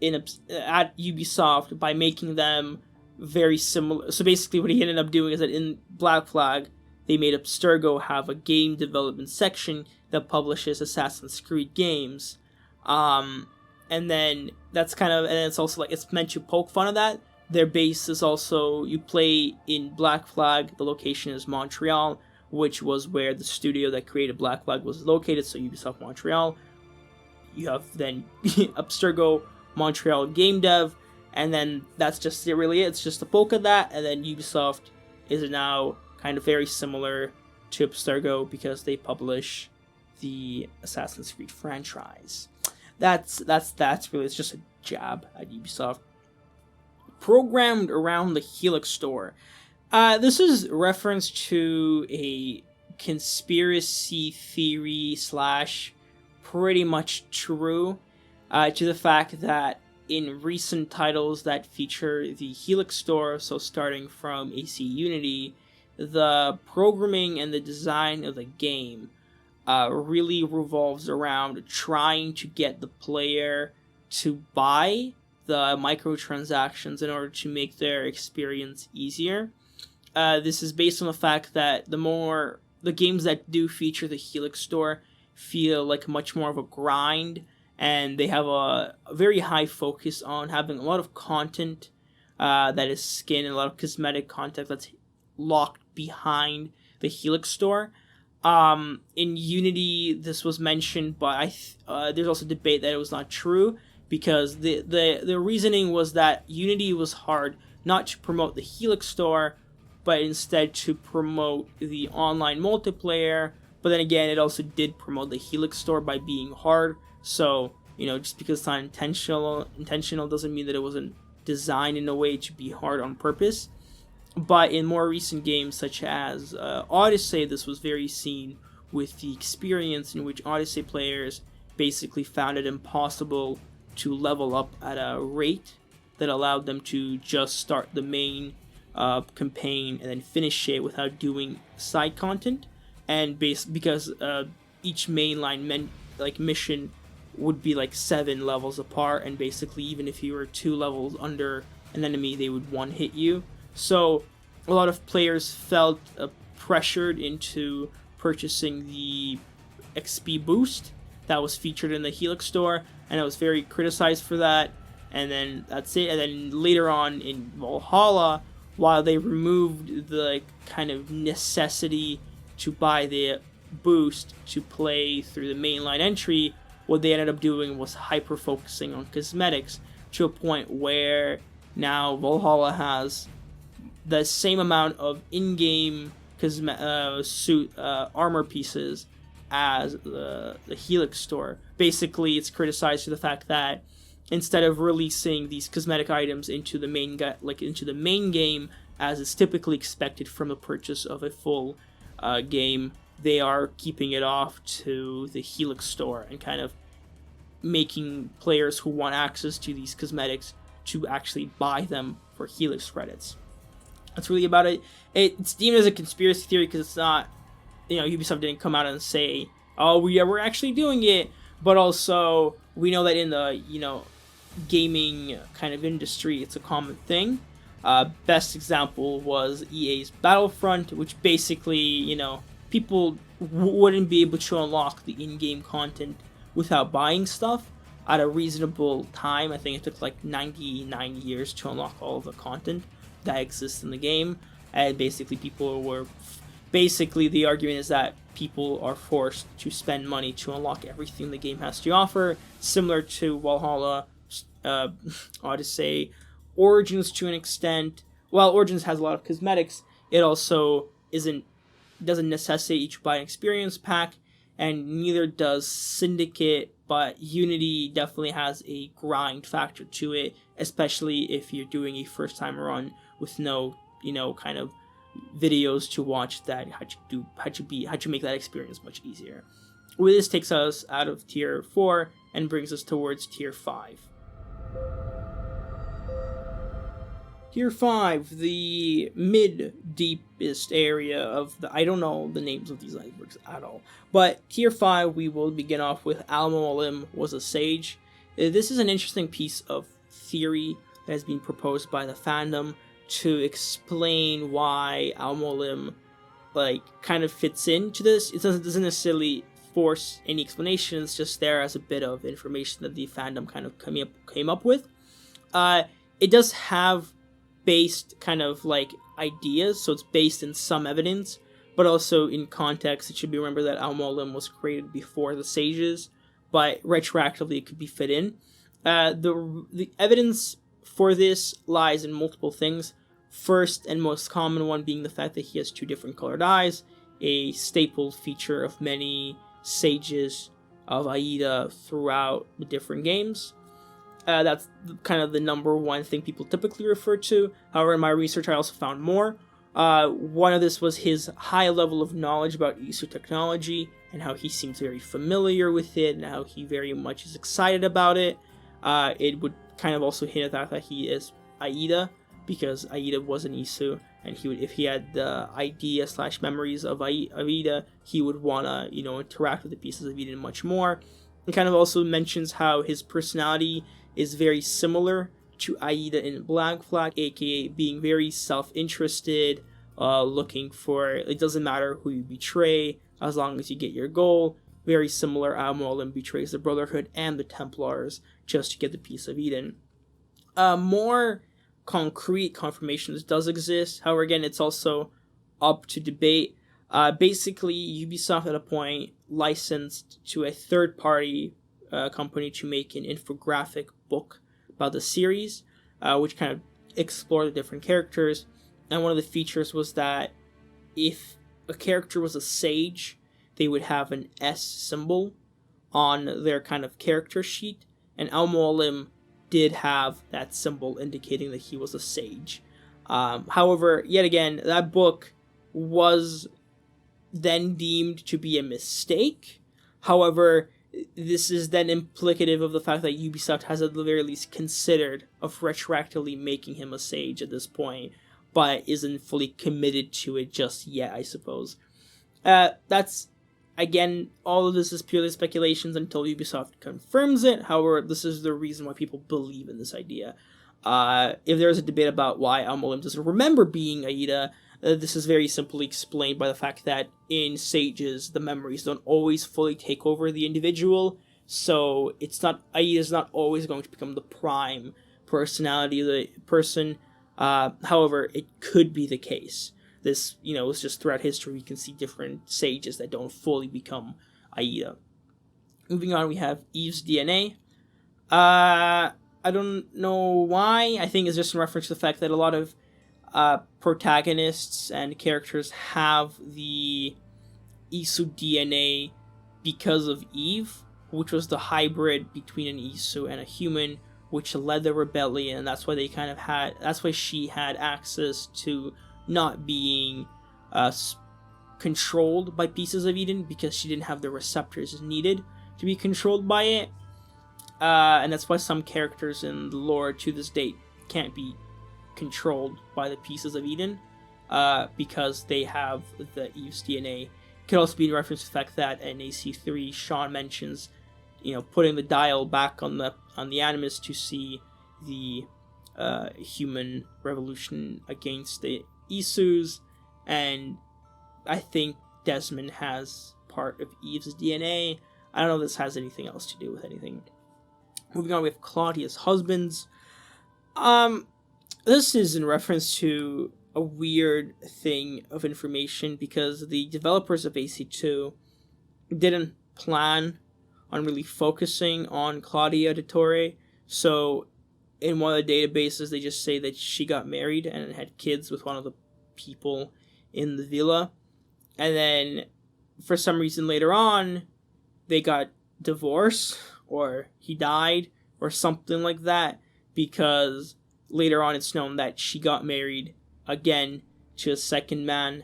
at Ubisoft by making them very similar. So basically what he ended up doing is that in Black Flag, they made Abstergo have a game development section that publishes Assassin's Creed games. And then that's kind of, and it's also like, it's meant to poke fun at that. Their base is also, you play in Black Flag, the location is Montreal, which was where the studio that created Black Flag was located, so Ubisoft Montreal. You have then Abstergo Montreal game dev, and then that's just it really. It's just a poke of that, and then Ubisoft is now kind of very similar to Abstergo because they publish the Assassin's Creed franchise. That's really, it's just a jab at Ubisoft. Programmed around the Helix store. This is reference to a conspiracy theory / pretty much true to the fact that in recent titles that feature the Helix store, so starting from AC Unity, the programming and the design of the game really revolves around trying to get the player to buy the microtransactions in order to make their experience easier. This is based on the fact that the games that do feature the Helix store feel like much more of a grind, and they have a very high focus on having a lot of content that is skin and a lot of cosmetic content that's locked behind the Helix store. In Unity, this was mentioned, but there's also debate that it was not true, because the reasoning was that Unity was hard not to promote the Helix store, but instead to promote the online multiplayer. But then again, it also did promote the Helix store by being hard. So, just because it's not intentional doesn't mean that it wasn't designed in a way to be hard on purpose. But in more recent games, such as Odyssey, this was very seen with the experience in which Odyssey players basically found it impossible to level up at a rate that allowed them to just start the main campaign and then finish it without doing side content. And because each mainline mission would be like 7 levels apart, and basically even if you were 2 levels under an enemy, they would one hit you. So a lot of players felt pressured into purchasing the XP boost that was featured in the Helix store, and I was very criticized for that. And then that's it. And then later on in Valhalla, while they removed the kind of necessity to buy the boost to play through the mainline entry, what they ended up doing was hyper focusing on cosmetics to a point where now Valhalla has the same amount of in-game suit armor pieces as the Helix store. Basically, it's criticized for the fact that instead of releasing these cosmetic items into the main game, as is typically expected from the purchase of a full game, they are keeping it off to the Helix store and kind of making players who want access to these cosmetics to actually buy them for Helix credits. That's really about it. It's deemed as a conspiracy theory because it's not, Ubisoft didn't come out and say, oh, we're actually doing it, but also we know that in the, gaming kind of industry, it's a common thing. Best example was EA's Battlefront, which basically, people wouldn't be able to unlock the in-game content without buying stuff at a reasonable time. I think it took like 99 years to unlock all of the content that exists in the game. And basically the argument is that people are forced to spend money to unlock everything the game has to offer, similar to Valhalla, Odyssey, Origins to an extent. While Origins has a lot of cosmetics, it also doesn't necessitate you to buy an experience pack, and neither does Syndicate, but Unity definitely has a grind factor to it, especially if you're doing a first time run with no, kind of videos to watch that how to make that experience much easier. Well, this takes us out of tier 4 and brings us towards tier 5. Tier 5, the mid-deepest area of I don't know the names of these icebergs at all. But tier 5, we will begin off with Al-Mualim was a sage. This is an interesting piece of theory that has been proposed by the fandom to explain why Al-Mualim kind of fits into this. It doesn't necessarily force any explanation, it's just there as a bit of information that the fandom kind of came up with. It does have based kind of ideas, so it's based in some evidence, but also in context. It should be remembered that Al-Mualim was created before the sages, but retroactively it could be fit in. The evidence for this lies in multiple things. First and most common one being the fact that he has 2 different colored eyes, a staple feature of many sages of Aida throughout the different games. That's kind of the number one thing people typically refer to. However, in my research, I also found more. One of this was his high level of knowledge about Isu technology and how he seems very familiar with it and how he very much is excited about it. It would kind of also hint at the fact that he is Aida, because Aida was an Isu, and if he had the idea/memories of Aida, he would want to, interact with the pieces of Aida much more. It kind of also mentions how his personality is very similar to Aida in Black Flag, aka being very self-interested, looking for, it doesn't matter who you betray, as long as you get your goal. very similar. Al-Mualim betrays the Brotherhood and the Templars just to get the piece of Eden. More concrete confirmations does exist. However, again, it's also up to debate. Basically, Ubisoft at a point licensed to a third-party company to make an infographic book about the series, which kind of explored the different characters. And one of the features was that if a character was a sage, they would have an S symbol on their kind of character sheet, and Al-Mualim did have that symbol indicating that he was a sage. However, yet again, that book was then deemed to be a mistake. However, this is then implicative of the fact that Ubisoft has at the very least considered of retroactively making him a sage at this point, but isn't fully committed to it just yet, I suppose. That's, again, all of this is purely speculations until Ubisoft confirms it. However, this is the reason why people believe in this idea. If there's a debate about why Al-Mualim doesn't remember being Aida, this is very simply explained by the fact that in Sages, the memories don't always fully take over the individual, so Aida's not always going to become the prime personality of the person. However, it could be the case. This, it's just throughout history, we can see different sages that don't fully become Aida. Moving on, we have Eve's DNA. I don't know why. I think it's just in reference to the fact that a lot of protagonists and characters have the Isu DNA because of Eve, which was the hybrid between an Isu and a human, which led the rebellion, and that's why that's why she had access to not being controlled by pieces of Eden, because she didn't have the receptors needed to be controlled by it. And that's why some characters in the lore to this date can't be controlled by the pieces of Eden, because they have the Eve's DNA. It could also be in reference to the fact that in AC3, Sean mentions, putting the dial back on the Animus to see the human revolution against the Isus, and I think Desmond has part of Eve's DNA. I don't know if this has anything else to do with anything. Moving on, we have Claudia's husbands. This is in reference to a weird thing of information, because the developers of AC2 didn't plan on really focusing on Claudia de Torre. So in one of the databases, they just say that she got married and had kids with one of the people in the villa. And then for some reason later on, they got divorced, or he died, or something like that, because later on it's known that she got married again to a second man,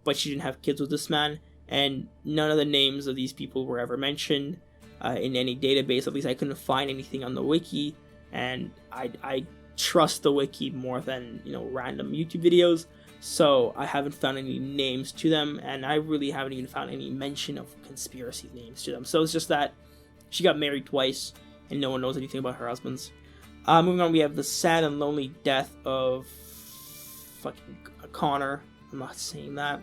but she didn't have kids with this man, and none of the names of these people were ever mentioned in any database. At least I couldn't find anything on the wiki, and I trust the wiki more than random YouTube videos, so I haven't found any names to them, and I really haven't even found any mention of conspiracy names to them. So it's just that she got married twice, and no one knows anything about her husbands. Moving on, we have the sad and lonely death of fucking Connor. I'm not saying that.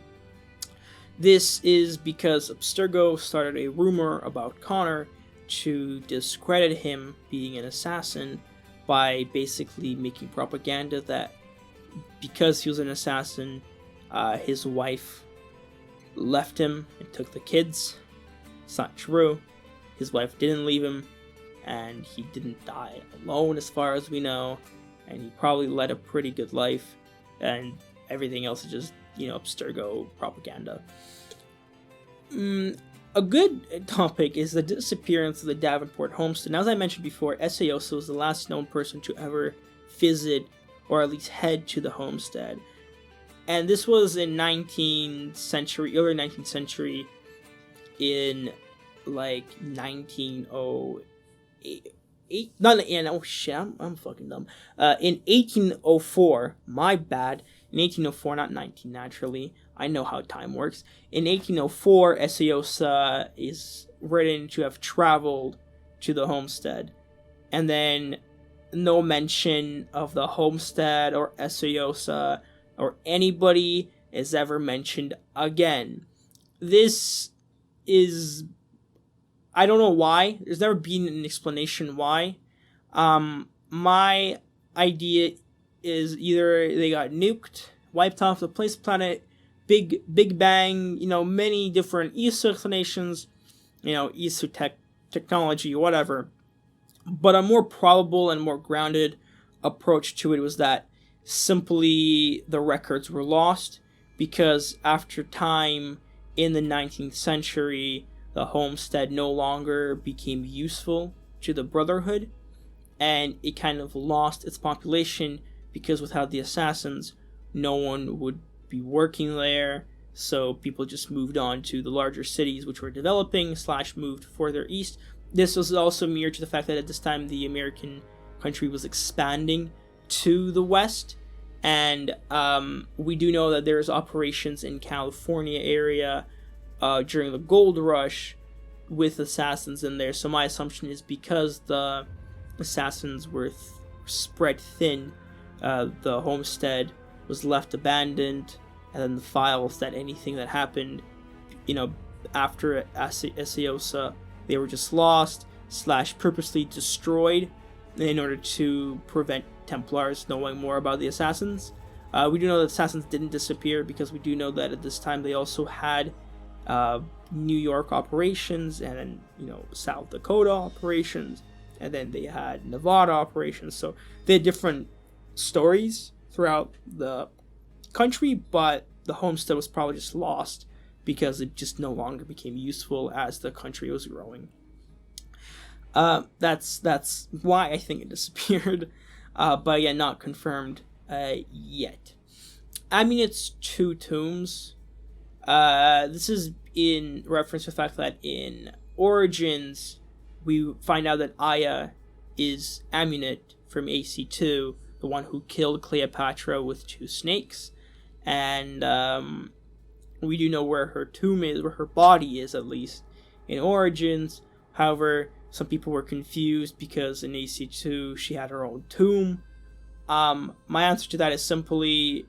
This is because Abstergo started a rumor about Connor to discredit him being an assassin by basically making propaganda that because he was an assassin, his wife left him and took the kids. It's not true. His wife didn't leave him, and he didn't die alone as far as we know, and he probably led a pretty good life, and everything else is just, Abstergo propaganda. A good topic is the disappearance of the Davenport homestead. Now, as I mentioned before, Esayosa was the last known person to ever visit, or at least head to the homestead. And this was in early 19th century, in like 1908. I'm fucking dumb. In 1804, my bad. In 1804, not 19, naturally. I know how time works. In 1804, Esayosa is written to have traveled to the homestead. And then no mention of the homestead or Esayosa or anybody is ever mentioned again. This is I don't know why. There's never been an explanation why. My idea is either they got nuked, wiped off the planet, big bang, many different ESO explanations, ESO technology, whatever. But a more probable and more grounded approach to it was that simply the records were lost, because after time in the 19th century, the homestead no longer became useful to the Brotherhood, and it kind of lost its population, because without the assassins, no one would be working there, so people just moved on to the larger cities which were developing / moved further east. This was also mirrored to the fact that at this time the American country was expanding to the west, and we do know that there's operations in California area during the gold rush with assassins in there. So my assumption is because the assassins were spread thin, the homestead was left abandoned, and then the files that anything that happened, after Esiosa, they were just lost / purposely destroyed in order to prevent Templars knowing more about the assassins. We do know that assassins didn't disappear, because we do know that at this time they also had New York operations, and then South Dakota operations, and then they had Nevada operations. So they had different stories throughout the country, but the homestead was probably just lost because it just no longer became useful as the country was growing. That's why I think it disappeared, but again, not confirmed yet. I mean, it's 2 tombs. This is in reference to the fact that in Origins, we find out that Aya is Amunet from AC2, the one who killed Cleopatra with 2 snakes, and we do know where her tomb is, where her body is, at least in Origins. However, some people were confused because in AC2 she had her own tomb. My answer to that is simply,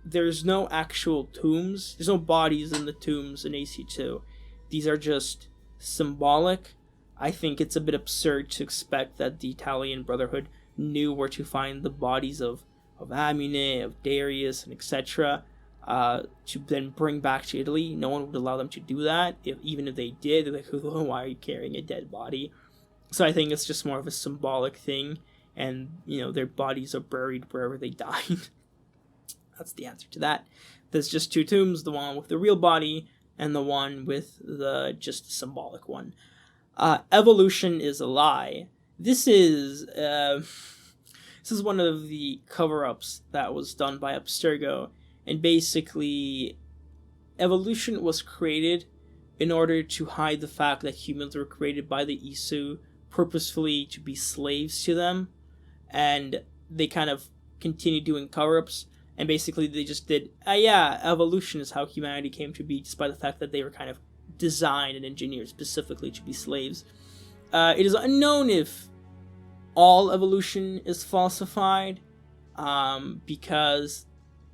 there's no actual tombs. There's no bodies in the tombs in AC2. These are just symbolic. I think it's a bit absurd to expect that the Italian Brotherhood knew where to find the bodies of Amunet, of Darius, and etc. To then bring back to Italy. No one would allow them to do that. Even if they did, they're like, why are you carrying a dead body? So I think it's just more of a symbolic thing, and their bodies are buried wherever they died. That's the answer to that. There's just 2 tombs, the one with the real body and the one with the just symbolic one. Evolution is a lie. This is one of the cover-ups that was done by Abstergo, and basically evolution was created in order to hide the fact that humans were created by the Isu purposefully to be slaves to them, and they kind of continued doing cover-ups, and basically they just did, evolution is how humanity came to be, despite the fact that they were kind of designed and engineered specifically to be slaves. It is unknown if all evolution is falsified, because,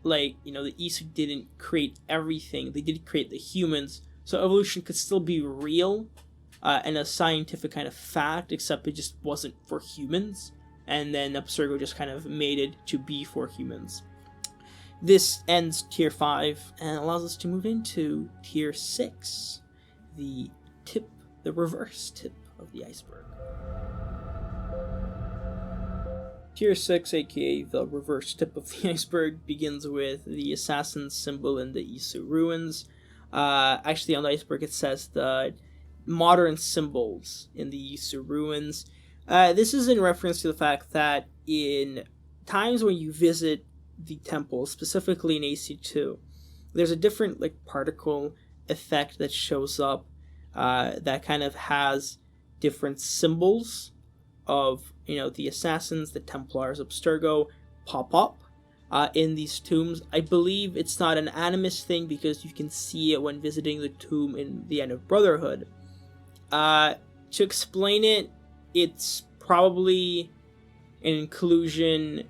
the Isu didn't create everything. They did create the humans, so evolution could still be real, and a scientific kind of fact, except it just wasn't for humans, and then Abstergo just kind of made it to be for humans. This ends Tier 5 and allows us to move into Tier 6, the reverse tip of the iceberg. Tier 6, aka the reverse tip of the iceberg, begins with the assassin symbol in the Isu ruins. Actually, on the iceberg it says the modern symbols in the Isu ruins. This is in reference to the fact that in times when you visit the temple, specifically in AC2, there's a different particle effect that shows up that kind of has different symbols of the assassins, the Templars, Abstergo pop up in these tombs. I believe it's not an animus thing because you can see it when visiting the tomb in the End of Brotherhood. To explain it, it's probably an inclusion,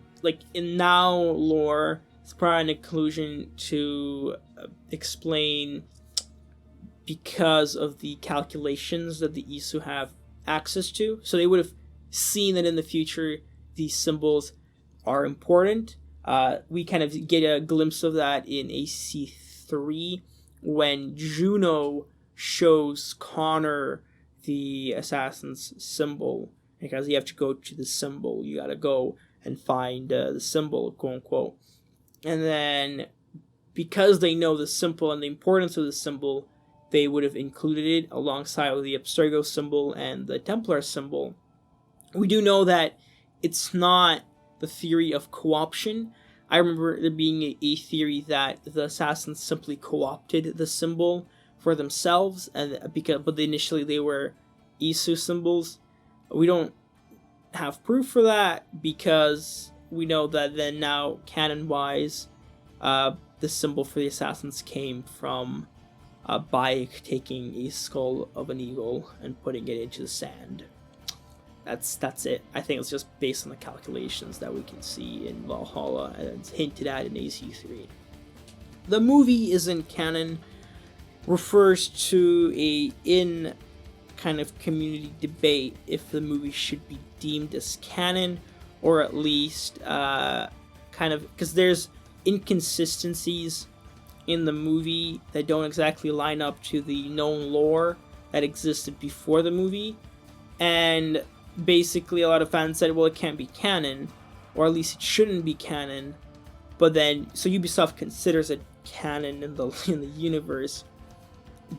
in now lore, it's probably an inclusion to explain because of the calculations that the Isu have access to. So they would have seen that in the future these symbols are important. We kind of get a glimpse of that in AC3 when Juno shows Connor the assassin's symbol, because you have to go to the symbol. You gotta go and find the symbol, quote unquote. And then, because they know the symbol and the importance of the symbol, they would have included it alongside with the Abstergo symbol and the Templar symbol. We do know that it's not the theory of co-option. I remember there being a theory that the assassins simply co-opted the symbol for themselves, but initially they were Isu symbols. We don't have proof for that, because we know that then now, canon-wise, the symbol for the assassins came from Bayek taking a skull of an eagle and putting it into the sand. That's it. I think it's just based on the calculations that we can see in Valhalla, and it's hinted at in AC3. The movie isn't canon, refers to in kind of community debate if the movie should be deemed as canon, or at least kind of, because there's inconsistencies in the movie that don't exactly line up to the known lore that existed before the movie, and basically a lot of fans said, well, it can't be canon, or at least it shouldn't be canon. But then, so Ubisoft considers it canon in the universe,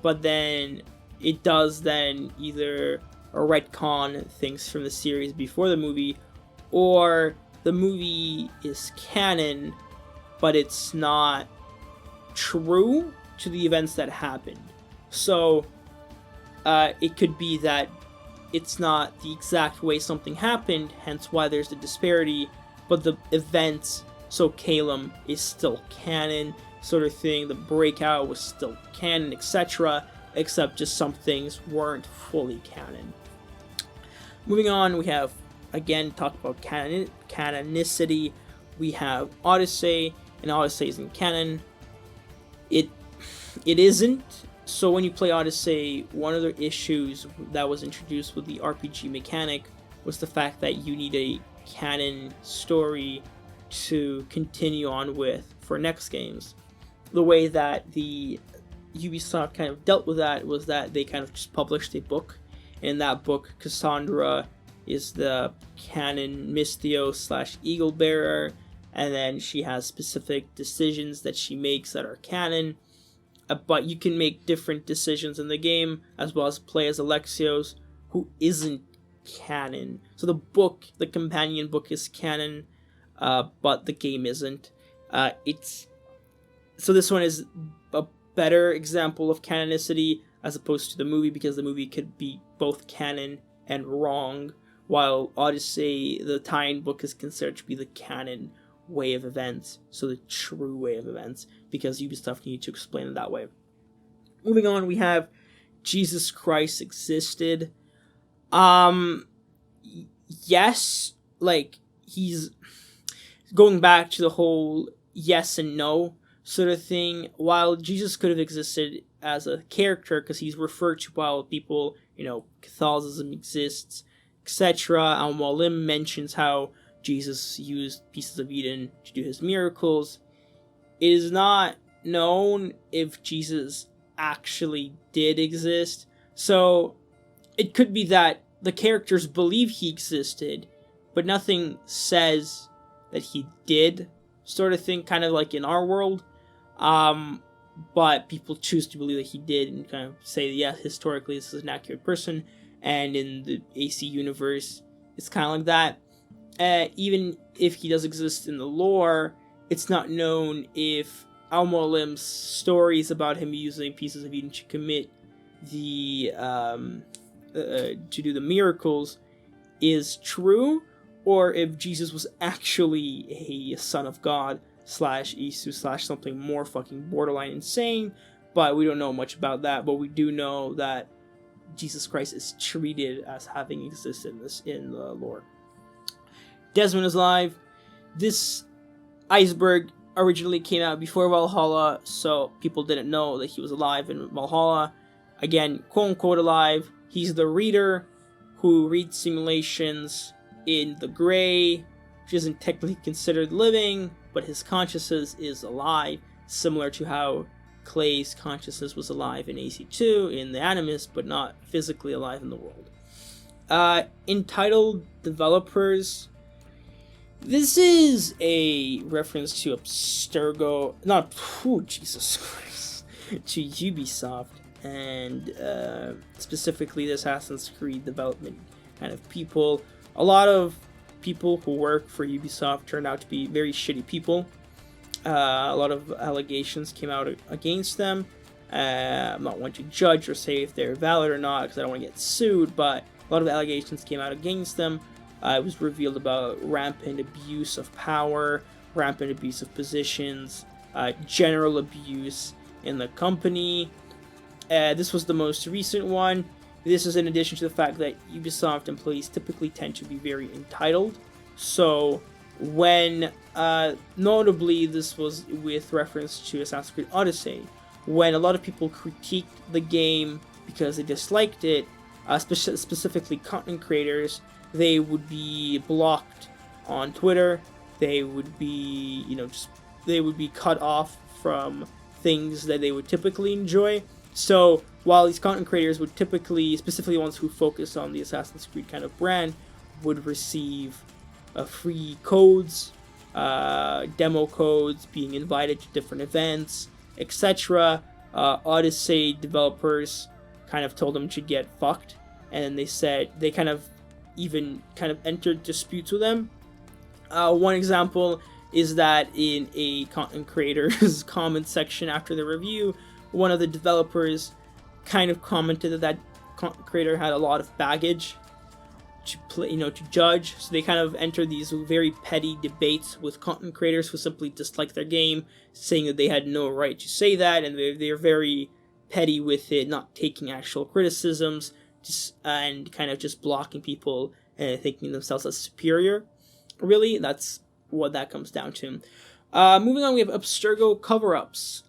but then it does then either retcon things from the series before the movie, or the movie is canon, but it's not true to the events that happened. So it could be that it's not the exact way something happened, hence why there's the disparity, but the events, so Calum is still canon, sort of thing, the breakout was still canon, etc., except just some things weren't fully canon. Moving on, we have, again, talk about canonicity. We have Odyssey, and Odyssey isn't canon. It isn't. So when you play Odyssey, one of the issues that was introduced with the RPG mechanic was the fact that you need a canon story to continue on with for next games. The way that the Ubisoft kind of dealt with that was that they kind of just published a book. In that book, Cassandra is the canon Misthios / Eagle Bearer, and then she has specific decisions that she makes that are canon. But you can make different decisions in the game, as well as play as Alexios, who isn't canon. So the book, the companion book, is canon, but the game isn't. So this one is a better example of canonicity as opposed to the movie, because the movie could be both canon and wrong, while Odyssey, the tie-in book, is considered to be the canon way of events, so the true way of events, because Ubisoft needed to explain it that way. Moving on, we have Jesus Christ existed. Yes, like, he's going back to the whole yes and no sort of thing. While Jesus could have existed as a character, because he's referred to while people, Catholicism exists, etc. Al-Mualim mentions how Jesus used pieces of Eden to do his miracles. It is not known if Jesus actually did exist. So it could be that the characters believe he existed, but nothing says that he did, sort of thing, kind of like in our world. But people choose to believe that he did and kind of say, yeah, historically this is an accurate person. And in the AC universe, it's kind of like that. Even if he does exist in the lore, it's not known if Al-Mualim's stories about him using pieces of Eden to commit the to do the miracles is true, or if Jesus was actually a son of God / Isu / something more fucking borderline insane. But we don't know much about that. But we do know that Jesus Christ is treated as having existed in the lore. Desmond is alive. This Iceberg originally came out before Valhalla, so people didn't know that he was alive in Valhalla. again, quote-unquote alive. He's the reader who reads simulations in the gray, which isn't technically considered living, but his consciousness is alive, similar to how Clay's consciousness was alive in AC2 in the Animus, but not physically alive in the world. Entitled developers. This is a reference to Abstergo, Jesus Christ, to Ubisoft, and specifically the Assassin's Creed development kind of people. A lot of people who work for Ubisoft turned out to be very shitty people. A lot of allegations came out against them. I'm not one to judge or say if they're valid or not because I don't want to get sued, but a lot of allegations came out against them. It was revealed about rampant abuse of power, rampant abuse of positions, general abuse in the company. This was the most recent one. This is in addition to the fact that Ubisoft employees typically tend to be very entitled. So when, notably this was with reference to Assassin's Creed Odyssey, when a lot of people critiqued the game because they disliked it, specifically content creators, they would be blocked on Twitter. They would be, they would be cut off from things that they would typically enjoy. So while these content creators would typically, specifically ones who focus on the Assassin's Creed kind of brand, would receive free codes, demo codes, being invited to different events, etc. Odyssey developers kind of told them to get fucked, and they said they kind of entered disputes with them. One example is that in a content creator's comment section after the review, one of the developers kind of commented that that content creator had a lot of baggage to play, to judge. So they kind of entered these very petty debates with content creators who simply dislike their game, saying that they had no right to say that, and they're very petty with it, not taking actual criticisms, and kind of just blocking people and thinking themselves as superior. Really, that's what that comes down to. Moving on, we have Abstergo cover-ups.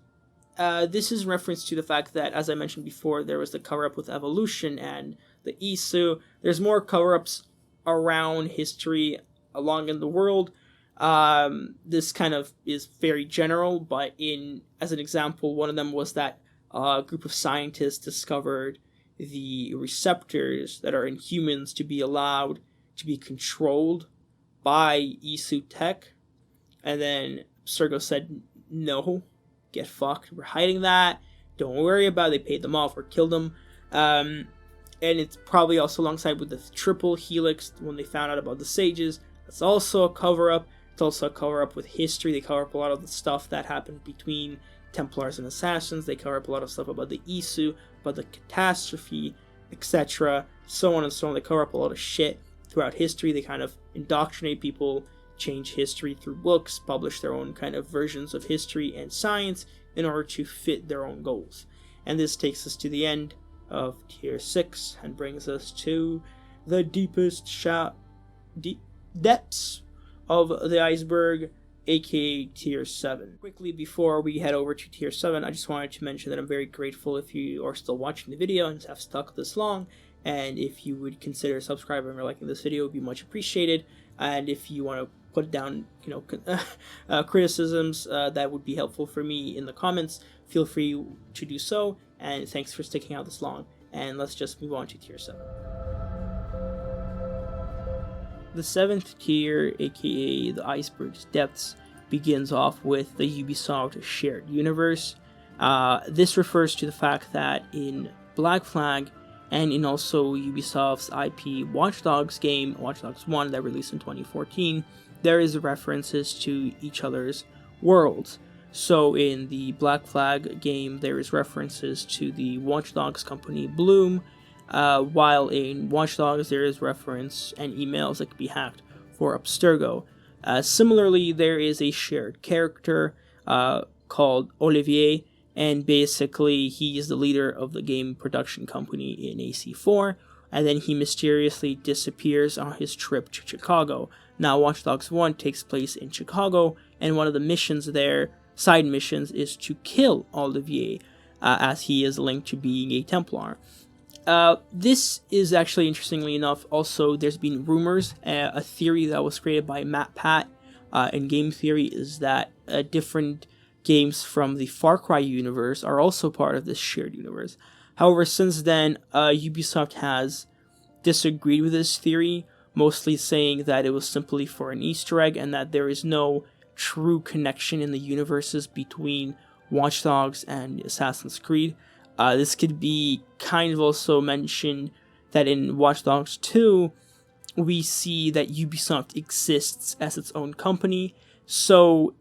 This is reference to the fact that, as I mentioned before, there was the cover-up with Evolution and the Isu. There's more cover-ups around history along in the world. This kind of is very general, but as an example, one of them was that a group of scientists discovered the receptors that are in humans to be allowed to be controlled by Isu tech. And then Abstergo said, no, get fucked, we're hiding that, don't worry about it, they paid them off or killed them. And it's probably also alongside with the triple helix when they found out about the sages. That's also a cover-up. It's also a cover-up with history. They cover up a lot of the stuff that happened between Templars and Assassins. They cover up a lot of stuff about the Isu, about the catastrophe, etc. So on and so on. They cover up a lot of shit throughout history. They kind of indoctrinate people, change history through books, publish their own kind of versions of history and science in order to fit their own goals. And this takes us to the end of Tier 6 and brings us to the deepest depths of the iceberg, aka Tier 7. Quickly, before we head over to Tier 7, I just wanted to mention that I'm very grateful if you are still watching the video and have stuck this long, and if you would consider subscribing or liking this video, it would be much appreciated. And if you want to put down, criticisms that would be helpful for me in the comments, feel free to do so. And thanks for sticking out this long. And let's just move on to Tier 7. The 7th tier, aka the iceberg's depths, begins off with the Ubisoft shared universe. This refers to the fact that in Black Flag and in also Ubisoft's IP Watch Dogs game, Watch Dogs 1, that released in 2014, there is references to each other's worlds. So in the Black Flag game, there is references to the Watch Dogs company Bloom, while in Watch Dogs there is reference and emails that can be hacked for Abstergo. Similarly, there is a shared character called Olivier, and basically he is the leader of the game production company in AC4, and then he mysteriously disappears on his trip to Chicago. Now, Watch Dogs 1 takes place in Chicago, and one of the missions there, side missions, is to kill Olivier. as he is linked to being a Templar. This is actually, interestingly enough, also there's been rumors, a theory that was created by Matt Pat in Game Theory is that different games from the Far Cry universe are also part of this shared universe. However, since then, Ubisoft has disagreed with this theory, mostly saying that it was simply for an Easter egg and that there is no true connection in the universes between Watch Dogs and Assassin's Creed. This could be kind of also mentioned that in Watch Dogs 2, we see that Ubisoft exists as its own company, so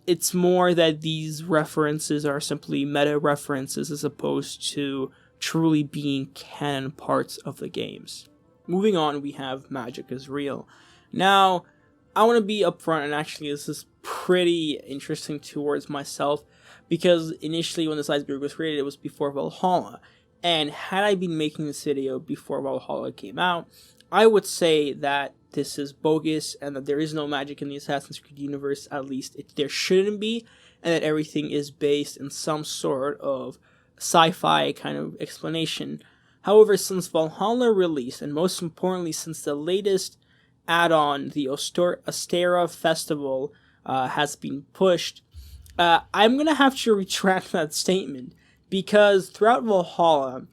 it's more that these references are simply meta references as opposed to truly being canon parts of the games. Moving on, we have Magic is Real. Now, I want to be upfront, and actually this is pretty interesting towards myself, because initially when this Iceberg was created, it was before Valhalla, and had I been making this video before Valhalla came out, I would say that this is bogus, and that there is no magic in the Assassin's Creed universe, at least there shouldn't be, and that everything is based in some sort of sci-fi kind of explanation. However, since Valhalla released, and most importantly since the latest add-on, the Ostera Festival, has been pushed, I'm going to have to retract that statement, because throughout Valhalla,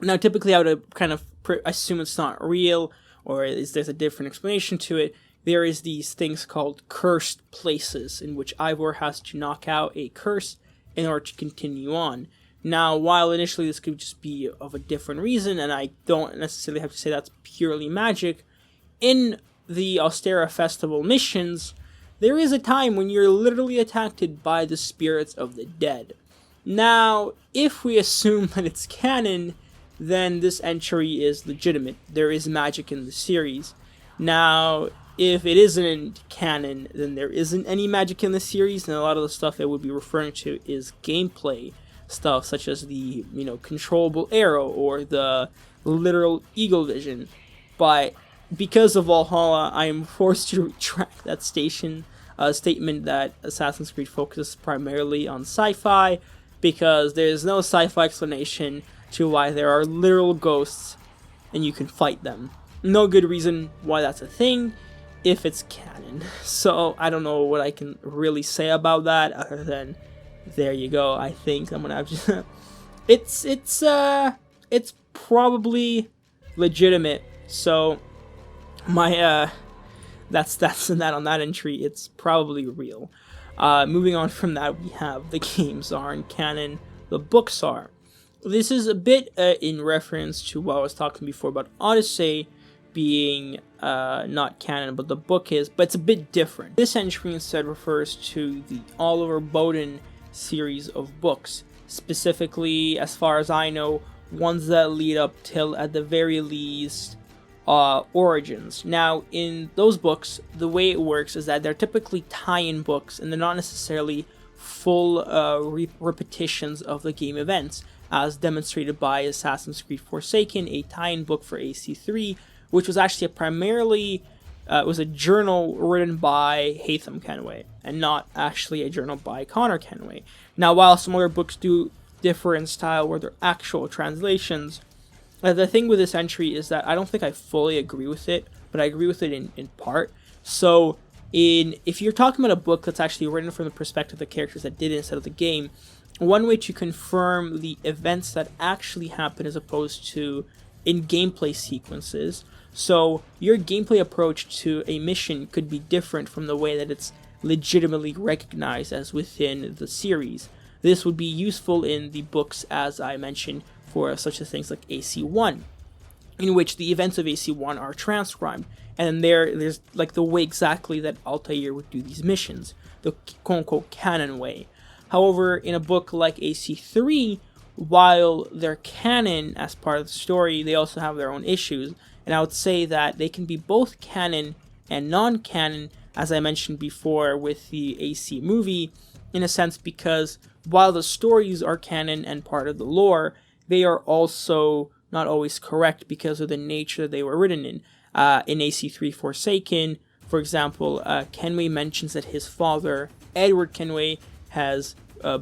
now typically I would kind of assume it's not real, or there's a different explanation to it. There is these things called cursed places, in which Ivor has to knock out a curse in order to continue on. Now, while initially this could just be of a different reason, and I don't necessarily have to say that's purely magic, in the Ostera Festival missions, there is a time when you're literally attacked by the spirits of the dead. Now, if we assume that it's canon, then this entry is legitimate. There is magic in the series. Now, if it isn't canon, then there isn't any magic in the series, and a lot of the stuff it would be referring to is gameplay stuff, such as the, controllable arrow or the literal eagle vision. But because of Valhalla, I am forced to retract that statement that Assassin's Creed focuses primarily on sci-fi, because there is no sci-fi explanation to why there are literal ghosts and you can fight them. No good reason why that's a thing if it's canon. So I don't know what I can really say about that other than there you go. I think I'm gonna have to it's probably legitimate. So my that's that on that entry. It's probably real. Moving on from that, we have the games aren't canon, the books are. This is a bit in reference to what I was talking before about Odyssey being not canon, but the book is, but it's a bit different. This entry instead refers to the Oliver Bowden series of books, specifically, as far as I know, ones that lead up till, at the very least, Origins. Now, in those books, the way it works is that they're typically tie-in books, and they're not necessarily full repetitions of the game events, as demonstrated by Assassin's Creed Forsaken, a tie-in book for AC3, which was actually it was a journal written by Haytham Kenway, and not actually a journal by Connor Kenway. Now, while some other books do differ in style where they're actual translations, the thing with this entry is that I don't think I fully agree with it, but I agree with it in part. So, if you're talking about a book that's actually written from the perspective of the characters that did it instead of the game, one way to confirm the events that actually happen as opposed to in gameplay sequences. So your gameplay approach to a mission could be different from the way that it's legitimately recognized as within the series. This would be useful in the books, as I mentioned, for such as things like AC1, in which the events of AC1 are transcribed, and there's like the way exactly that Altair would do these missions, the quote-unquote canon way. However, in a book like AC3, while they're canon as part of the story, they also have their own issues, and I would say that they can be both canon and non-canon, as I mentioned before with the AC movie, in a sense, because while the stories are canon and part of the lore, they are also not always correct because of the nature they were written in. In AC3 Forsaken, for example, Kenway mentions that his father, Edward Kenway, has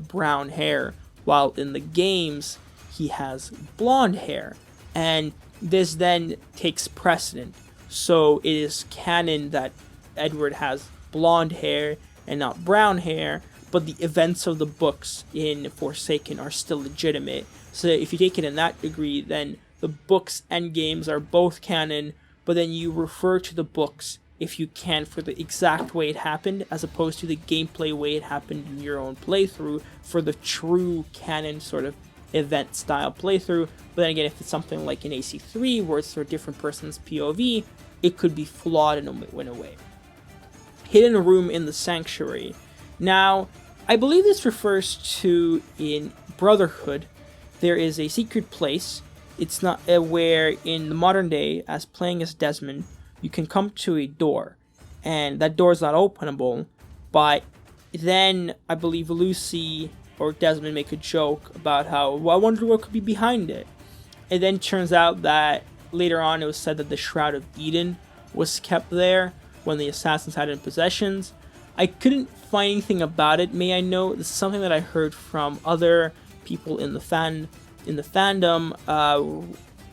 brown hair, while in the games he has blonde hair, and this then takes precedent. So it is canon that Edward has blonde hair and not brown hair, but the events of the books in Forsaken are still legitimate. So if you take it in that degree, then the books and games are both canon, but then you refer to the books, if you can, for the exact way it happened, as opposed to the gameplay way it happened in your own playthrough for the true canon sort of event style playthrough. But then again, if it's something like in AC3 where it's for a different person's POV, it could be flawed in a way. Hidden room in the sanctuary. Now, I believe this refers to in Brotherhood, there is a secret place. It's not where in the modern day, as playing as Desmond, you can come to a door, and that door is not openable, but then I believe Lucy or Desmond make a joke about how, well, I wonder what could be behind it. It then turns out that later on it was said that the Shroud of Eden was kept there when the assassins had it in possessions. I couldn't find anything about it. May I know, this is something that I heard from other people in the fandom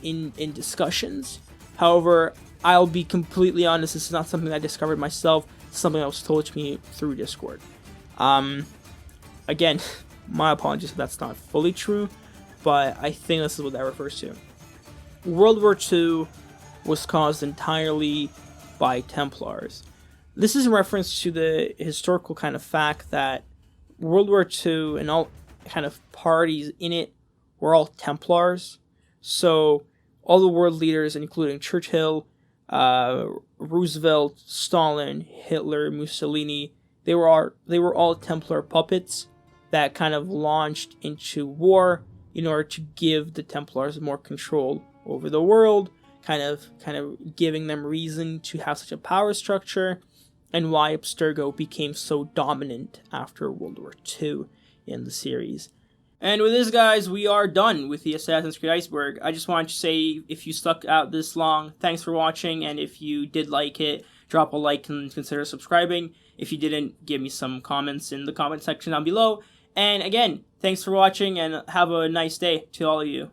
in discussions. However, I'll be completely honest, this is not something I discovered myself. It's something that was told to me through Discord. Again, my apologies if that's not fully true, but I think this is what that refers to. World War II was caused entirely by Templars. This is in reference to the historical kind of fact that World War II and all kind of parties in it were all Templars. So all the world leaders, including Churchill, Roosevelt, Stalin, Hitler, Mussolini, they were all Templar puppets that kind of launched into war in order to give the Templars more control over the world, kind of giving them reason to have such a power structure, and why Abstergo became so dominant after World War II in the series. And with this, guys, we are done with the Assassin's Creed Iceberg. I just wanted to say, if you stuck out this long, thanks for watching, and if you did like it, drop a like and consider subscribing. If you didn't, give me some comments in the comment section down below. And again, thanks for watching, and have a nice day to all of you.